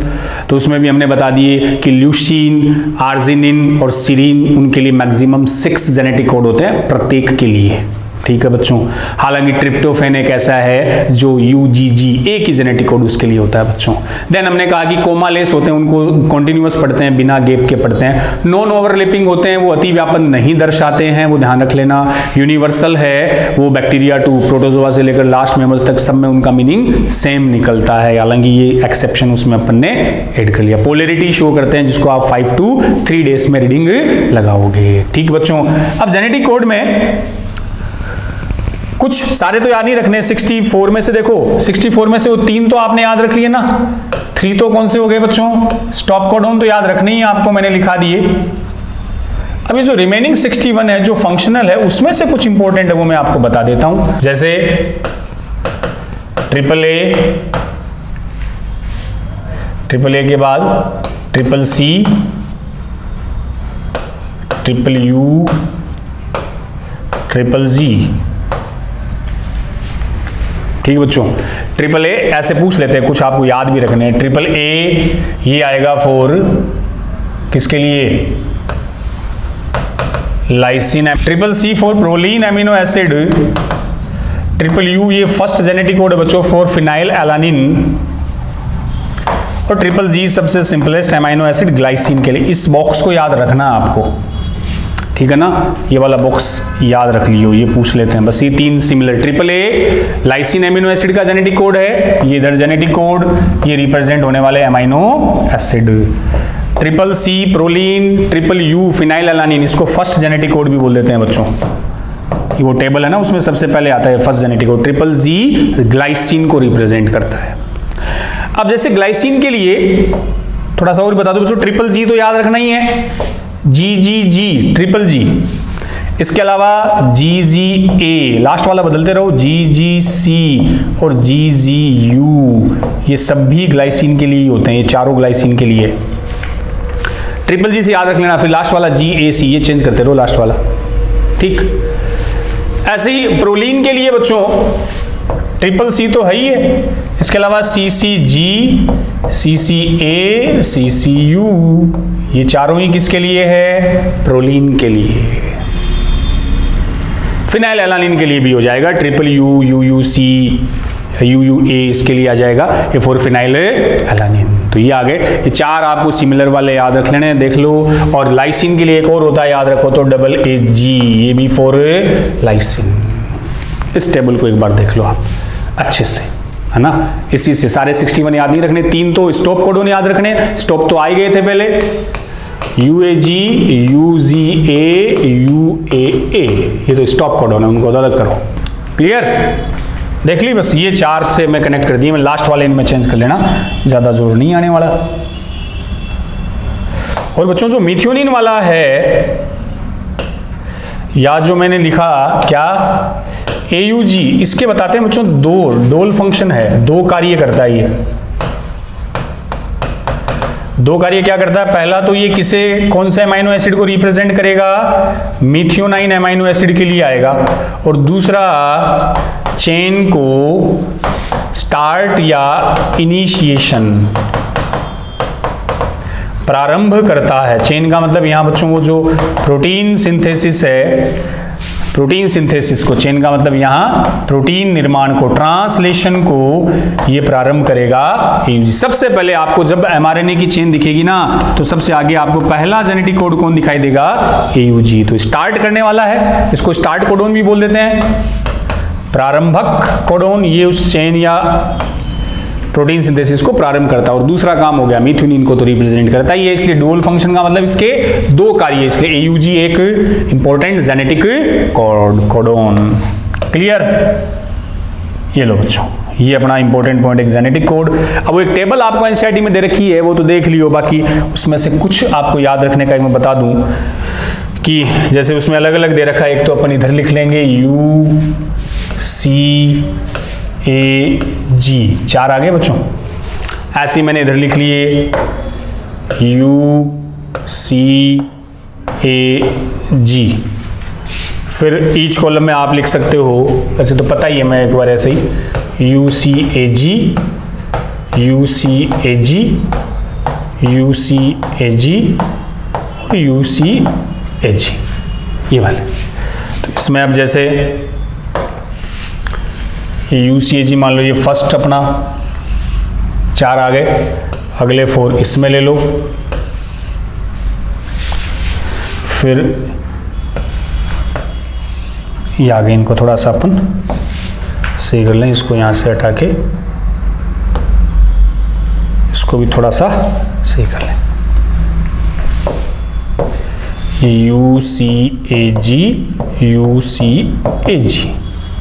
तो उसमें भी हमने बता दिए कि ल्यूसीन, आर्जिनिन और सीरीन, उनके लिए मैक्सिमम 6 जेनेटिक कोड होते हैं प्रत्येक के लिए। ठीक है बच्चों। हालांकि ट्रिप्टोफेन एक ऐसा है जो UGG एक ही जेनेटिक कोड उसके लिए होता है बच्चों। देन हमने कहा कि कोमालेस होते हैं, उनको कॉन्टिन्यूअस पढ़ते हैं, बिना गैप के पढ़ते हैं। नॉन ओवरलैपिंग होते हैं, वो अतिव्यापन नहीं दर्शाते हैं, वो ध्यान रख लेना। यूनिवर्सल है, वो बैक्टीरिया टू प्रोटोजोआ से लेकर लास्ट मेमल्स तक सब में उनका मीनिंग सेम निकलता है, हालांकि ये एक्सेप्शन उसमें अपन ने ऐड कर लिया। पोलैरिटी शो करते हैं, जिसको आप 5 to 3 डेज में रीडिंग लगाओगे। ठीक बच्चों। अब जेनेटिक कोड में कुछ सारे तो याद नहीं रखने, 64 में से देखो, 64 में से वो 3 तो आपने याद रख लिए ना, 3 तो कौन से हो गए बच्चों? स्टॉप कोडॉन तो याद रखने ही आपको, मैंने लिखा दिए। अभी जो रिमेनिंग 61 है जो फंक्शनल है, उसमें से कुछ इंपॉर्टेंट है वो मैं आपको बता देता हूं। जैसे ट्रिपल ए के बाद CCC, UU, GG। ठीक बच्चों। ट्रिपल ए ऐसे पूछ लेते हैं, कुछ आपको याद भी रखने हैं। ट्रिपल ए ये आएगा फॉर किसके लिए? Lysine. Triple C for proline amino acid. Triple U ये फर्स्ट जेनेटिक कोड है बच्चों फॉर फिनाइल एलानिन। और ट्रिपल G सबसे सिंपलेस्ट एमिनो एसिड ग्लाइसिन के लिए। इस बॉक्स को याद रखना आपको, ठीक है ना, ये वाला बॉक्स याद रख लियो, ये पूछ लेते हैं बस। ये 3 similar. Triple A lysine amino acid का जेनेटिक कोड है, ये इधर जेनेटिक कोड, ये रिप्रेजेंट होने वाले amino acid. Triple C proline, triple U phenyl alanine, इसको फर्स्ट जेनेटिक कोड भी बोल देते हैं बच्चों। ये वो टेबल है ना, उसमें सबसे पहले आता है first genetic code. Triple G glycine को रिप्रेजेंट करता है। अब जैसे ग्लाइसिन के लिए थोड़ा सा और बता दो बच्चों, ट्रिपल G तो याद रखना ही है, GGG ट्रिपल G, इसके अलावा GGA, लास्ट वाला बदलते रहो, GGC और GGU, ये सब भी ग्लाइसिन के लिए होते हैं, ये चारों ग्लाइसिन के लिए। ट्रिपल G से याद रख लेना, फिर लास्ट वाला GAC, ये चेंज करते रहो लास्ट वाला। ठीक। ऐसे ही प्रोलीन के लिए बच्चों ट्रिपल C तो है ही है, इसके अलावा CCG, CCA, CCU, ये चारों ही किसके लिए है? प्रोलीन के लिए। फिनाइल एलानिन के लिए भी हो जाएगा, ट्रिपल U, UUC, UUA इसके लिए आ जाएगा, ये फॉर फिनाइल एलानिन। तो ये आ गए, ये 4 आपको सिमिलर वाले याद रख लेने, देख लो। और लाइसिन के लिए एक और होता है, याद रखो तो AAG, ये भी फॉर लाइसिन। इस टेबल को एक बार देख लो आप अच्छे से, है ना। इसी से सारे 61 याद नहीं रखने, 3 तो स्टॉप कोडोन याद रखने, स्टॉप तो आ ही गए थे पहले, UAG, UGA, UAA, ये तो स्टॉप कोडोन है, उनको अलग करो। क्लियर? देख ली बस, ये 4 से मैं कनेक्ट कर दिए, मैं लास्ट वाले इनमें चेंज कर लेना, ज्यादा जोर नहीं आने वाला। और बच्चों जो मीथियोनिन वाला है, या जो मैंने लिखा क्या AUG, इसके बताते हैं बच्चों डोल फंक्शन है, 2 कार्य करता है ये। 2 कार्य क्या करता है? पहला तो ये किसे, कौन से अमाइनो एसिड को रिप्रेजेंट करेगा? मीथियोनाइन अमाइनो एसिड के लिए आएगा। और दूसरा चेन को स्टार्ट या इनिशिएशन, प्रारंभ करता है। चेन का मतलब यहां बच्चों वो जो प्रोटीन सिंथेसिस है, प्रोटीन सिंथेसिस को, चेन का मतलब यहां प्रोटीन निर्माण को, ट्रांसलेशन को ये प्रारंभ करेगा AUG। सबसे पहले आपको जब mRNA की चेन दिखेगी ना, तो सबसे आगे आपको पहला जेनेटिक कोड कौन दिखाई देगा? AUG। तो स्टार्ट करने वाला है, इसको स्टार्ट कोडोन भी बोल देते हैं, प्रारंभक कोडोन, ये उस चेन या प्रोटीन सिंथेसिस को प्रारंभ करता है। और दूसरा काम हो गया मीथियोनिन को तो रिप्रेजेंट करता है, ये इसलिए डुअल फंक्शन का मतलब इसके 2 कार्य, इसलिए AUG एक इंपॉर्टेंट जेनेटिक कोडोन। क्लियर? ये लो बच्चों, ये अपना इंपॉर्टेंट पॉइंट एक जेनेटिक कोड। अब वो एक टेबल आपको एनसीईआरटी में दे रखी है, वो तो देख लियो, बाकी उसमें से कुछ आपको याद रखने का मैं बता दूं कि जैसे उसमें अलग अलग दे रखा है, एक तो अपन इधर लिख लेंगे UCA, ए जी, 4 आ गए बच्चों। ऐसे ही मैंने इधर लिख लिए यू सी ए जी। फिर ईच कॉलम में आप लिख सकते हो, वैसे तो पता ही है, मैं एक बार ऐसे ही U C A G, U C A G, U C A G, U C A G, ये वाले। तो इसमें अब जैसे यू सी ए जी मान लो ये फर्स्ट अपना 4 आ गए, अगले 4 इसमें ले लो, फिर ये आगे इनको थोड़ा सा अपन सही कर लें, इसको यहाँ से हटा के इसको भी थोड़ा सा सही कर लें। You C A G, U C A जी,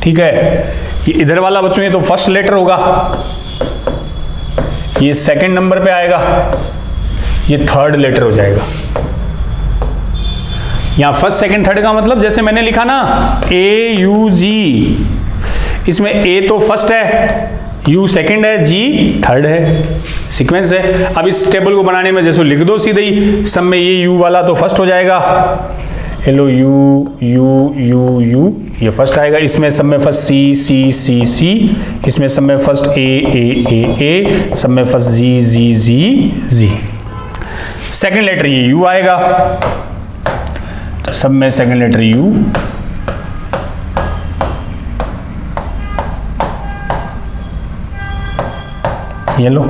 ठीक है। ये इधर वाला बच्चों ये तो फर्स्ट लेटर होगा, ये सेकंड नंबर पे आएगा, ये थर्ड लेटर हो जाएगा। यहां फर्स्ट सेकंड थर्ड का मतलब जैसे मैंने लिखा ना ए यू जी, इसमें ए तो फर्स्ट है, यू सेकंड है, जी थर्ड है, सीक्वेंस है। अब इस टेबल को बनाने में जैसे लिख दो सीधे ही, सब में ये यू वाला तो फर्स्ट हो जाएगा, hello you you you you, ये फर्स्ट आएगा। इसमें सब में फर्स्ट सी सी सी सी, इसमें सब में फर्स्ट ए ए ए ए, सब में फर्स्ट जी जी जी जी। सेकंड लेटर ये यू आएगा, तो सब में सेकंड लेटर यू। ये लो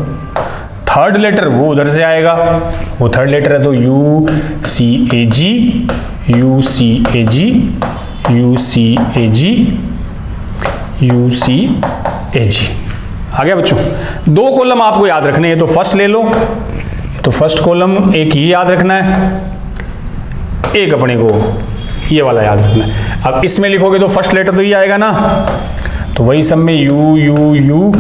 थर्ड लेटर वो उधर से आएगा, वो थर्ड लेटर है, तो U C A G, U C A G, U C A G, U C A G. आ गया बच्चों। 2 कॉलम आपको याद रखने हैं, तो फर्स्ट ले लो, तो फर्स्ट कॉलम एक ये याद रखना है, एक अपने को ये वाला याद रखना है। अब इसमें लिखोगे तो फर्स्ट लेटर तो ये आएगा ना, तो वही सब में यू यू यू,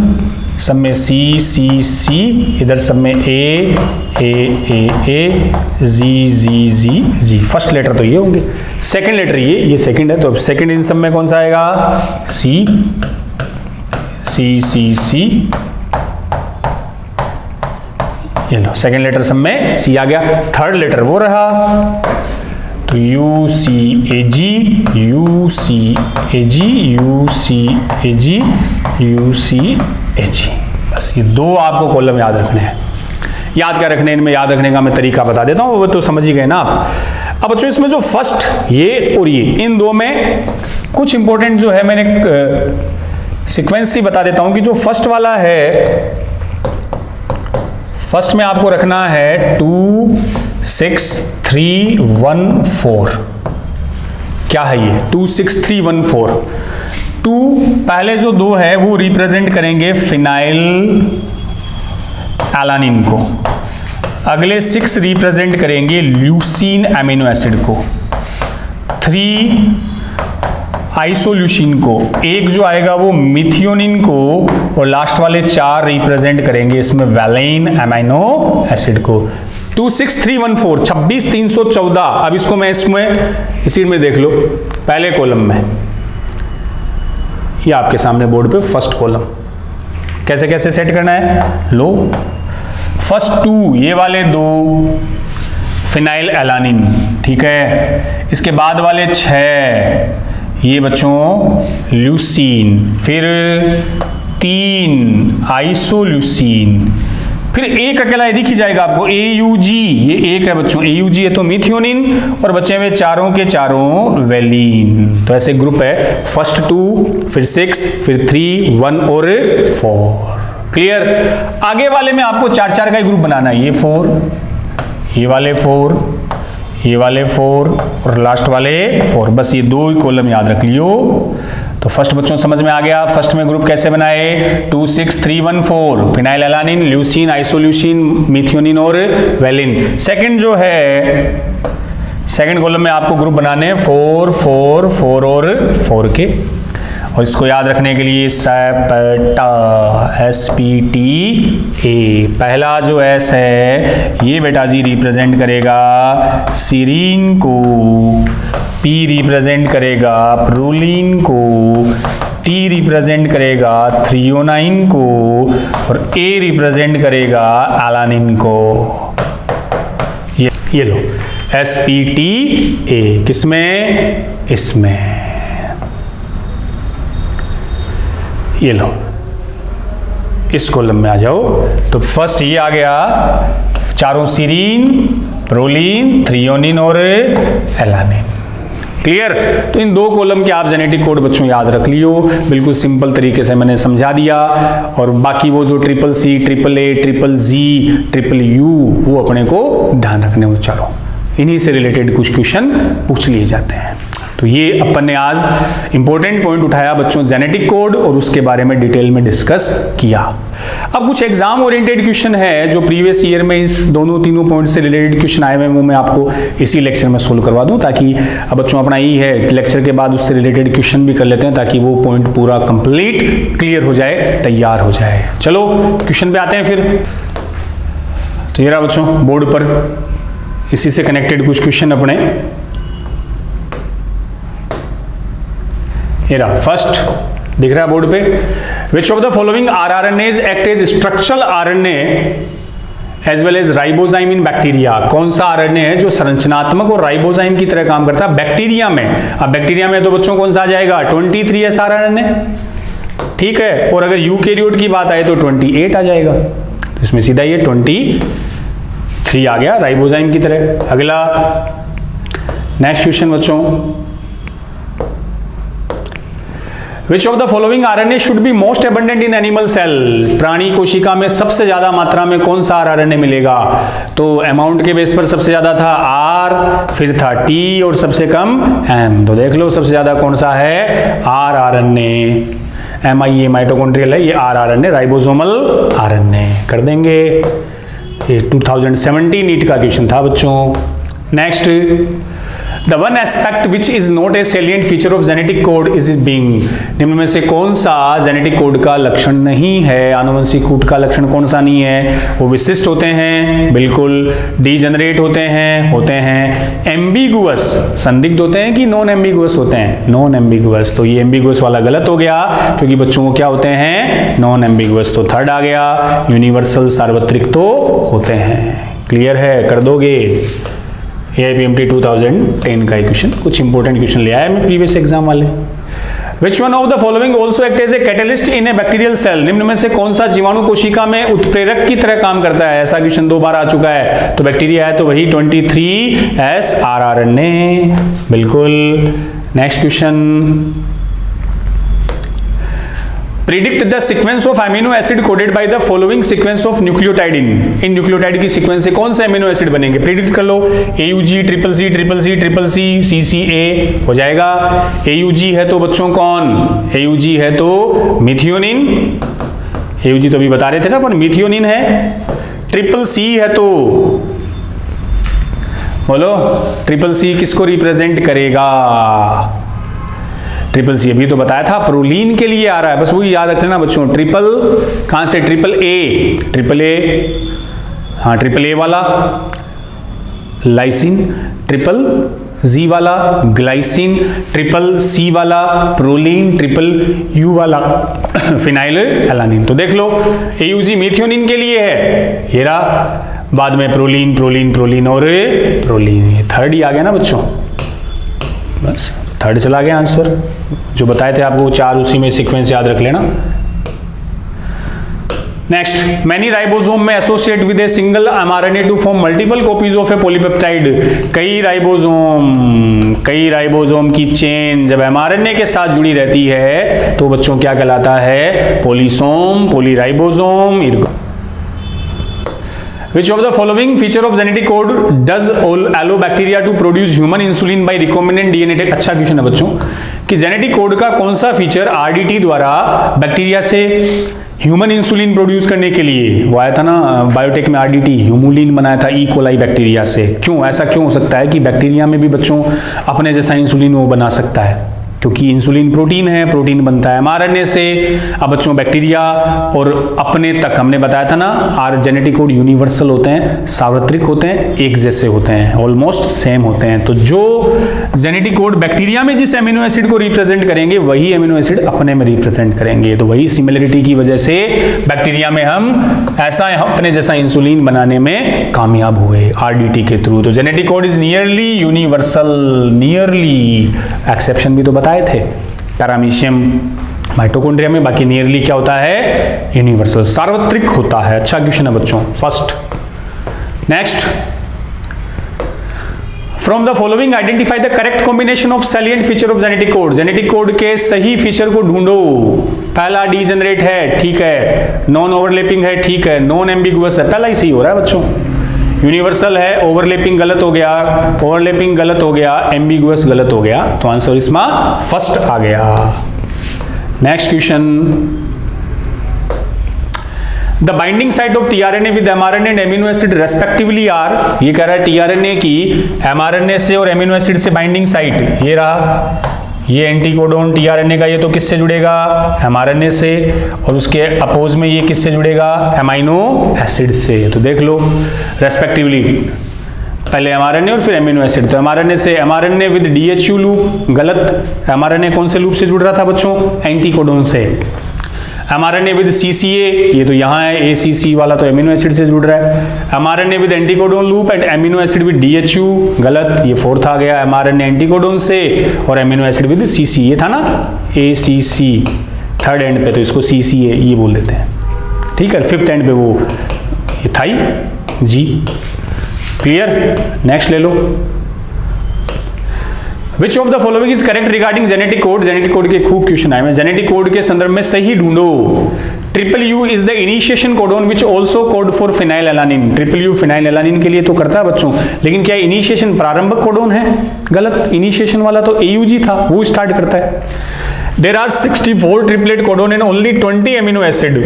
सब में सी सी सी, इधर सब में ए ए ए ए, जी जी जी जी। फर्स्ट लेटर तो ये होंगे, सेकंड लेटर ये सेकंड है, तो अब सेकंड इन सब में कौन सा आएगा, सी सी सी सी, ये लो सेकंड लेटर सब में सी आ गया। थर्ड लेटर वो रहा, तो U C A G, U C A G, U C A G, U C A G. बस ये 2 आपको कॉलम याद रखने हैं। याद क्या रखने, इनमें याद रखने का मैं तरीका बता देता हूँ, वो तो समझ ही गए ना आप। अब बच्चों इसमें जो फर्स्ट ये और ये, इन 2 में कुछ इंपॉर्टेंट जो है मैंने सीक्वेंस ही बता देता हूँ कि जो फर्स्ट वाला है, फर्स्ट में आपको रखना है 2 6 3 1 4। क्या है ये 2 6 3 1 4? 2 पहले जो 2 है वो रिप्रेजेंट करेंगे फिनाइल एलानिन को, अगले 6 रिप्रेजेंट करेंगे ल्यूसीन एमिनो एसिड को, 3 आइसोल्यूसिन को, एक जो आएगा वो मिथियोनिन को, और लास्ट वाले 4 रिप्रेजेंट करेंगे इसमें वैलेन एमिनो एसिड को। 2 6 3 1 4 26 314। अब इसको मैं इसमें इसी में देख लो, पहले कॉलम में, ये आपके सामने बोर्ड पे फर्स्ट कॉलम कैसे कैसे सेट करना है। लो फर्स्ट 2 ये वाले 2 फिनाइल एलानिन, ठीक है। इसके बाद वाले 6 ये बच्चों ल्यूसीन, फिर 3 आइसोल्यूसीन, फिर एक अकेला दिख ही जाएगा आपको AUG, ये एक है बच्चों, AUG है तो मिथियोनिन, और बचे हुए चारों के चारों वेलिन। तो ऐसे ग्रुप है, फर्स्ट 2, फिर 6, फिर 3 1 और 4। क्लियर। आगे वाले में आपको 4-4 का ही ग्रुप बनाना है, ये 4, ये वाले 4, ये वाले 4 और लास्ट वाले 4। बस ये 2 ही कॉलम याद रख लियो। तो फर्स्ट बच्चों समझ में आ गया, फर्स्ट में ग्रुप कैसे बनाए, 2 6 3 1 4 phenyl alanine, leucine, isoleucine, methionine और वेलिन। सेकंड जो है, सेकंड कॉलम में आपको ग्रुप बनाने हैं 4 4 4 और 4 के, और इसको याद रखने के लिए सेप्टा, SPTA, पहला जो S है ये बेटा जी रिप्रेजेंट करेगा सीरीन को, P रिप्रेजेंट करेगा प्रोलीन को, T रिप्रेजेंट करेगा थ्रियोनाइन को और A रिप्रेजेंट करेगा एलानिन को। ये लो SPTA किसमें, इसमें। ये लो इस कॉलम में आ जाओ। तो फर्स्ट ये आ गया, चारों सीरीन, प्रोलीन, थ्रियोनिन और एलानिन। क्लियर। तो इन दो कॉलम के आप जेनेटिक कोड बच्चों याद रख लियो, बिल्कुल सिंपल तरीके से मैंने समझा दिया। और बाकी वो जो CCC, AAA, ZZZ, UU वो अपने को ध्यान रखने वो चारों, इन्हीं से रिलेटेड कुछ क्वेश्चन पूछ लिए जाते हैं। तो ये अपन ने आज इंपॉर्टेंट पॉइंट उठाया बच्चों जेनेटिक कोड और उसके बारे में डिटेल में डिस्कस किया। अब कुछ एग्जाम ओरिएंटेड क्वेश्चन है जो प्रीवियस ईयर में इस तीनों पॉइंट से रिलेटेड क्वेश्चन आए हुए, वो मैं आपको इसी लेक्चर में सोल्व करवा दूं, ताकि अब बच्चों अपना ये है लेक्चर के बाद उससे रिलेटेड क्वेश्चन भी कर लेते हैं, ताकि वो पॉइंट पूरा कंप्लीट क्लियर हो जाए, तैयार हो जाए। चलो क्वेश्चन पे आते हैं फिर। तो ये रहा बच्चों बोर्ड पर इसी से कनेक्टेड कुछ क्वेश्चन अपने। ये रहा फर्स्ट, दिख रहा है बोर्ड पे, which of the following RNAs act as structural RNA as well as ribozyme in bacteria. कौन सा RNA है जो संरचनात्मक और राइबोजाइम की तरह काम करता है बैक्टीरिया में। अब बैक्टीरिया में तो बच्चों कौन सा आ जाएगा, 23S RNA, ठीक है। और अगर यूकैरियोट की बात आए तो 28 आ जाएगा। तो इसमें सीधा ये 23 आ गया राइबोजाइम की तरह। अगला नेक्स्ट क्वेश्चन बच्चों, Which of the following RNA should be most abundant in animal cell? प्राणी कोशिका में सबसे ज्यादा मात्रा में कौन सा RNA मिलेगा? तो अमाउंट के बेस पर सबसे ज्यादा था R, फिर था T और सबसे कम M। तो देख लो सबसे ज्यादा कौन सा है, RNA। MIA माइटोकॉन्ड्रियल है, ये RNA राइबोसोमल RNA कर देंगे। ये 2017 नीट का क्वेश्चन था बच्चों। Next, The one aspect which is not a salient feature of genetic code is being। निम्न में से कौन सा जेनेटिक कोड का लक्षण नहीं है, आनुवंशिक कूट का लक्षण कौन सा नहीं है? वो विशिष्ट होते हैं, बिल्कुल, डीजेनरेट होते हैं एम्बिगुअस, संदिग्ध होते हैं कि नॉन एम्बिगुअस होते हैं, नॉन एम्बिगुअस। तो ये एम्बिगुअस वाला गलत हो गया, क्योंकि बच्चों को क्या होते हैं, नॉन एम्बिगुअस। तो थर्ड आ गया, यूनिवर्सल, सार्वत्रिक तो होते हैं। क्लियर है, कर दोगे। AIPMT 2010 का क्वेश्चन, कुछ इंपॉर्टेंट क्वेश्चन ले आया मैं प्रीवियस एग्जाम वाले। Which one of the following also act as a catalyst in a bacterial cell? निम्न में से कौन सा जीवाणु कोशिका में उत्प्रेरक की तरह काम करता है? ऐसा क्वेश्चन 2 बार आ चुका है। तो बैक्टीरिया है तो वही 23S RNA, बिल्कुल। Next question, predict the sequence of amino acid coded by the following sequence of nucleotide in nucleotide की सीक्वेंस से कौन से अमीनो एसिड बनेंगे, प्रिडिक्ट कर लो। AUG, CCC, CCA हो जाएगा। AUG है तो बच्चों कौन, AUG है तो मिथियोनिन, AUG तो अभी बता रहे थे ना अपन, मिथियोनिन है। CCC है तो बोलो, CCC किसको रिप्रेजेंट करेगा? CCC अभी तो बताया था प्रोलीन के लिए आ रहा है, बस वही याद रख लेना बच्चों। ट्रिपल कहां से, AAA, हाँ AAA वाला लाइसिन, CCC वाला ग्लाइसिन, CCC वाला प्रोलीन, U वाला फिनाइल एलानिन। तो देख लो AUG मिथियोनिन के लिए है, ये रहा। बाद में प्रोलीन और प्रोलीन, ये थर्ड ही आ गया ना बच्चों, बस थर्ड चला गया आंसर। जो बताए थे आपको 4 उसी में सीक्वेंस याद रख लेना। नेक्स्ट, मैनी राइबोसोम में associate with a single mRNA to form multiple copies of a polypeptide. कई राइबोसोम की चेन जब mRNA के साथ जुड़ी रहती है तो बच्चों क्या कहलाता है, polysome, polyribosome. Which of the following feature of genetic code does allow bacteria to produce human insulin by recombinant DNA? अच्छा क्वेश्चन है बच्चों कि जेनेटिक कोड का कौन सा फीचर RDT द्वारा बैक्टीरिया से ह्यूमन इंसुलिन प्रोड्यूस करने के लिए, वो आया था ना बायोटेक में, RDT ह्यूमुलिन बनाया था E. coli बैक्टीरिया से। क्यों ऐसा क्यों हो सकता है कि बैक्टीरिया में भी बच्चों अपने जैसा इंसुलिन वो बना सकता है? क्योंकि इंसुलिन प्रोटीन है, प्रोटीन बनता है mRNA से। अब बच्चों बैक्टीरिया और अपने तक हमने बताया था ना, आर जेनेटिक कोड यूनिवर्सल होते हैं, सार्वत्रिक होते हैं, एक जैसे होते हैं, ऑलमोस्ट सेम होते हैं। तो जो जेनेटिक कोड बैक्टीरिया में जिस एमिनो एसिड को रिप्रेजेंट करेंगे वही एमिनो एसिड अपने में रिप्रेजेंट करेंगे। तो वही सिमिलरिटी की वजह से बैक्टीरिया में हम ऐसा अपने जैसा इंसुलिन बनाने में कामयाब हुए आरडीटी के थ्रू। तो genetic code is nearly universal, nearly, exception भी तो बताए थे पैरामीशियम माइटोकॉन्ड्रिया में, बाकी नियरली क्या होता है, यूनिवर्सल, सार्वत्रिक होता है। अच्छा क्वेश्चन है बच्चों। First, next, from the following identify the correct combination of salient feature of genetic code. Genetic code के सही फीचर को ढूंढो। पहला डीजेनरेट है, ठीक है, नॉन ओवरलैपिंग है, ठीक है, नॉन एम्बिगुअस है, पहला ही सही हो रहा है बच्चों। यूनिवर्सल है, ओवरलैपिंग गलत हो गया, ओवरलैपिंग गलत हो गया, एम्बिगुअस गलत हो गया, तो आंसर इसमें फर्स्ट आ गया। Next question, the binding site of tRNA with mRNA and amino acid respectively are, ये कह रहा है टीआरएनए की एमआरएनए से और एमिनो एसिड से बाइंडिंग साइट, ये रहा, ये एंटीकोडोन टीआरएनए का, ये तो किससे जुड़ेगा, एमआरएनए से, और उसके अपोज में ये किससे जुड़ेगा, एमाइनो एसिड से। तो देख लो रेस्पेक्टिवली, पहले एमआरएनए और फिर एमिनो एसिड। तो एमआरएनए से एमआरएनए विद डीएचयू लूप, गलत, एमआरएनए कौन से लूप से जुड़ रहा था बच्चों, एंटीकोडोन से। एमआरएनए विद सीसीए, ये तो यहाँ है, एसीसी वाला तो एमिनो एसिड से जुड़ रहा है। MRNA with anticodon loop and amino acid with DHU, गलत, ये फोर्थ आ गया, एमआरएनए एंटीकोडोन से और एमिनो एसिड विद सीसी, ये था ना एसीसी, थर्ड एंड पे तो इसको सीसीए ये बोल देते हैं, ठीक है। फिफ्थ एंड पे वो ये थाई जी, क्लियर। नेक्स्ट ले लो, Which of the following is correct regarding genetic code? Genetic code के खूब क्वेश्चन आए हैं, जेनेटिक कोड के संदर्भ में सही ढूंढो। Triple U is the initiation codon which also code for phenyl alanine. Triple U phenyl alanine के लिए तो करता है बच्चों, लेकिन क्या इनिशिएशन प्रारंभक कोडोन है, गलत, इनिशिएशन वाला तो एयूजी था, वो स्टार्ट करता है। There are 64 triplet codon and only 20 amino acid,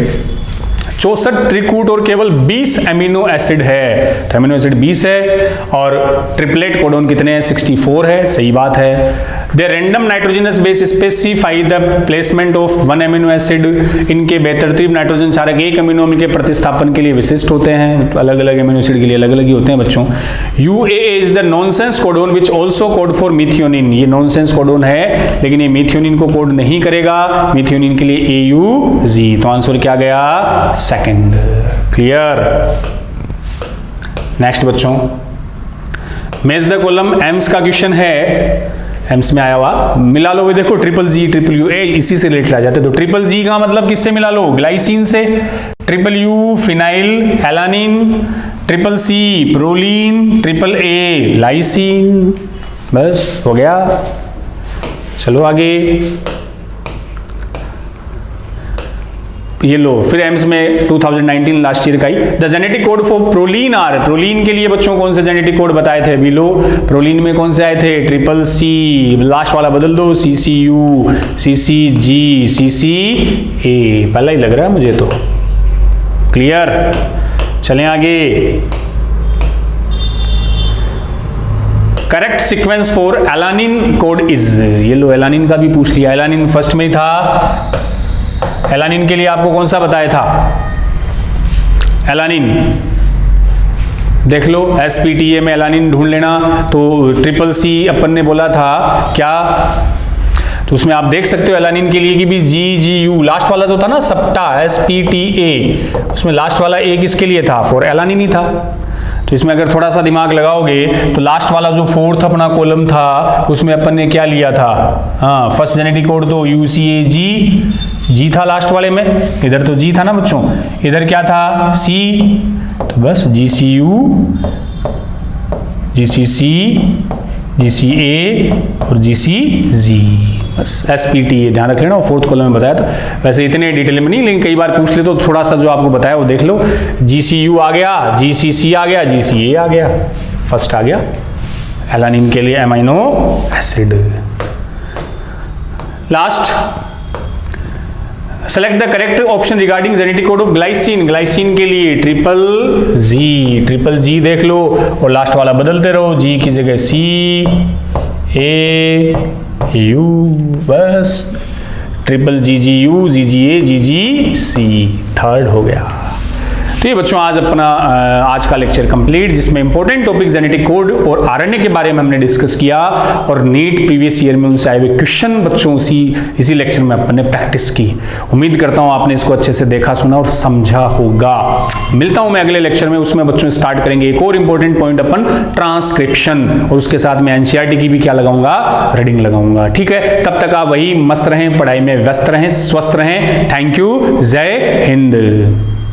64 त्रिकूट और केवल 20 एमिनो एसिड है। तो एमिनो एसिड 20 है और ट्रिपलेट कोडोन कितने हैं, 64 है, सही बात है। They random nitrogenous base specify the placement of one amino acid, इनके बेतरतीब नाइट्रोजन क्षारक एक अमीनो अम्ल के प्रतिस्थापन के लिए विशिष्ट होते हैं, अलग अलग एमिनो एसिड के लिए अलग अलग ही होते हैं बच्चों। UAA is the nonsense codon which also code for methionine, ये नॉनसेंस कोडोन है लेकिन ये मिथियोनिन को कोड नहीं करेगा, मिथियोनिन के लिए AUG। तो आंसर क्या गया, सेकंड, क्लियर। नेक्स्ट बच्चों, मेज द कॉलम एम्स का क्वेश्चन है, एम्स में आया हुआ, मिला लो, देखो ट्रिपल जी ट्रिपल यू, ए इसी से रिलेटेड आ जाते। तो ट्रिपल जी का मतलब किससे मिला लो, ग्लाइसिन से, triple U phenylalanine, triple C proline, triple A lysine, बस हो गया। चलो आगे, ये लो, फिर एम्स में 2019 लास्ट ईयर का ही, the genetic code for proline are, proline के लिए बच्चों कौन से जेनेटिक कोड बताए थे, बिलो, प्रोलीन में कौन से आए थे, ट्रिपल सी, लास्ट वाला बदल दो, CCU, CCG, CCA, पहला ही लग रहा है मुझे तो, क्लियर। चलें आगे, correct sequence for alanine code is, ये लो एलानिन का भी पूछ लिया, एलानिन फर्स्ट में ही था। एलानिन के लिए आपको कौन सा बताया था, एलानिन देख लो, SPTA में एलानिन ढूंढ लेना। तो ट्रिपल सी अपन ने बोला था क्या, तो उसमें आप देख सकते हो एलानिन के लिए कि भी GGU, लास्ट वाला जो था ना सप्टा SPTA, उसमें लास्ट वाला एक इसके लिए था, फॉर एलानिन ही था। तो इसमें अगर थोड़ा सा दिमाग लगाओगे तो लास्ट वाला जो फोर्थ अपना कॉलम था उसमें अपन ने क्या लिया था, हाँ फर्स्ट जेनेटिक कोड तो UCAG, जी था लास्ट वाले में, इधर तो जी था ना बच्चों, इधर क्या था C, तो बस GCU, GCC, GCA और GCG, बस SPTA ध्यान रख लेना, फोर्थ कॉलम में बताया था। वैसे इतने डिटेल में नहीं, लेकिन कई बार पूछ ले तो थोड़ा सा जो आपको बताया वो देख लो। GCU आ गया, GCC आ गया, GCA आ गया, फर्स्ट आ गया एलानिन के लिए amino acid. Last, select the correct option regarding genetic code of glycine, glycine के लिए ट्रिपल जी देख लो और लास्ट वाला बदलते रहो, जी की जगह C, A, यू, बस triple GGU, GGA, GGC, third हो गया। तो ये बच्चों आज अपना आज का लेक्चर कंप्लीट, जिसमें इंपॉर्टेंट टॉपिक जेनेटिक कोड और आरएनए के बारे में हमने डिस्कस किया और नीट प्रीवियस ईयर में उनसे आए हुए क्वेश्चन बच्चों इसी लेक्चर में अपन ने प्रैक्टिस की। उम्मीद करता हूं आपने इसको अच्छे से देखा, सुना और समझा होगा। मिलता हूं मैं अगले लेक्चर में, उसमें बच्चों स्टार्ट करेंगे एक और इंपॉर्टेंट पॉइंट अपन ट्रांसक्रिप्शन, और उसके साथ में एनसीईआरटी की भी क्या लगाऊंगा, रीडिंग लगाऊंगा। ठीक है, तब तक आप वही मस्त रहें, पढ़ाई में व्यस्त रहें, स्वस्थ रहें। थैंक यू, जय हिंद।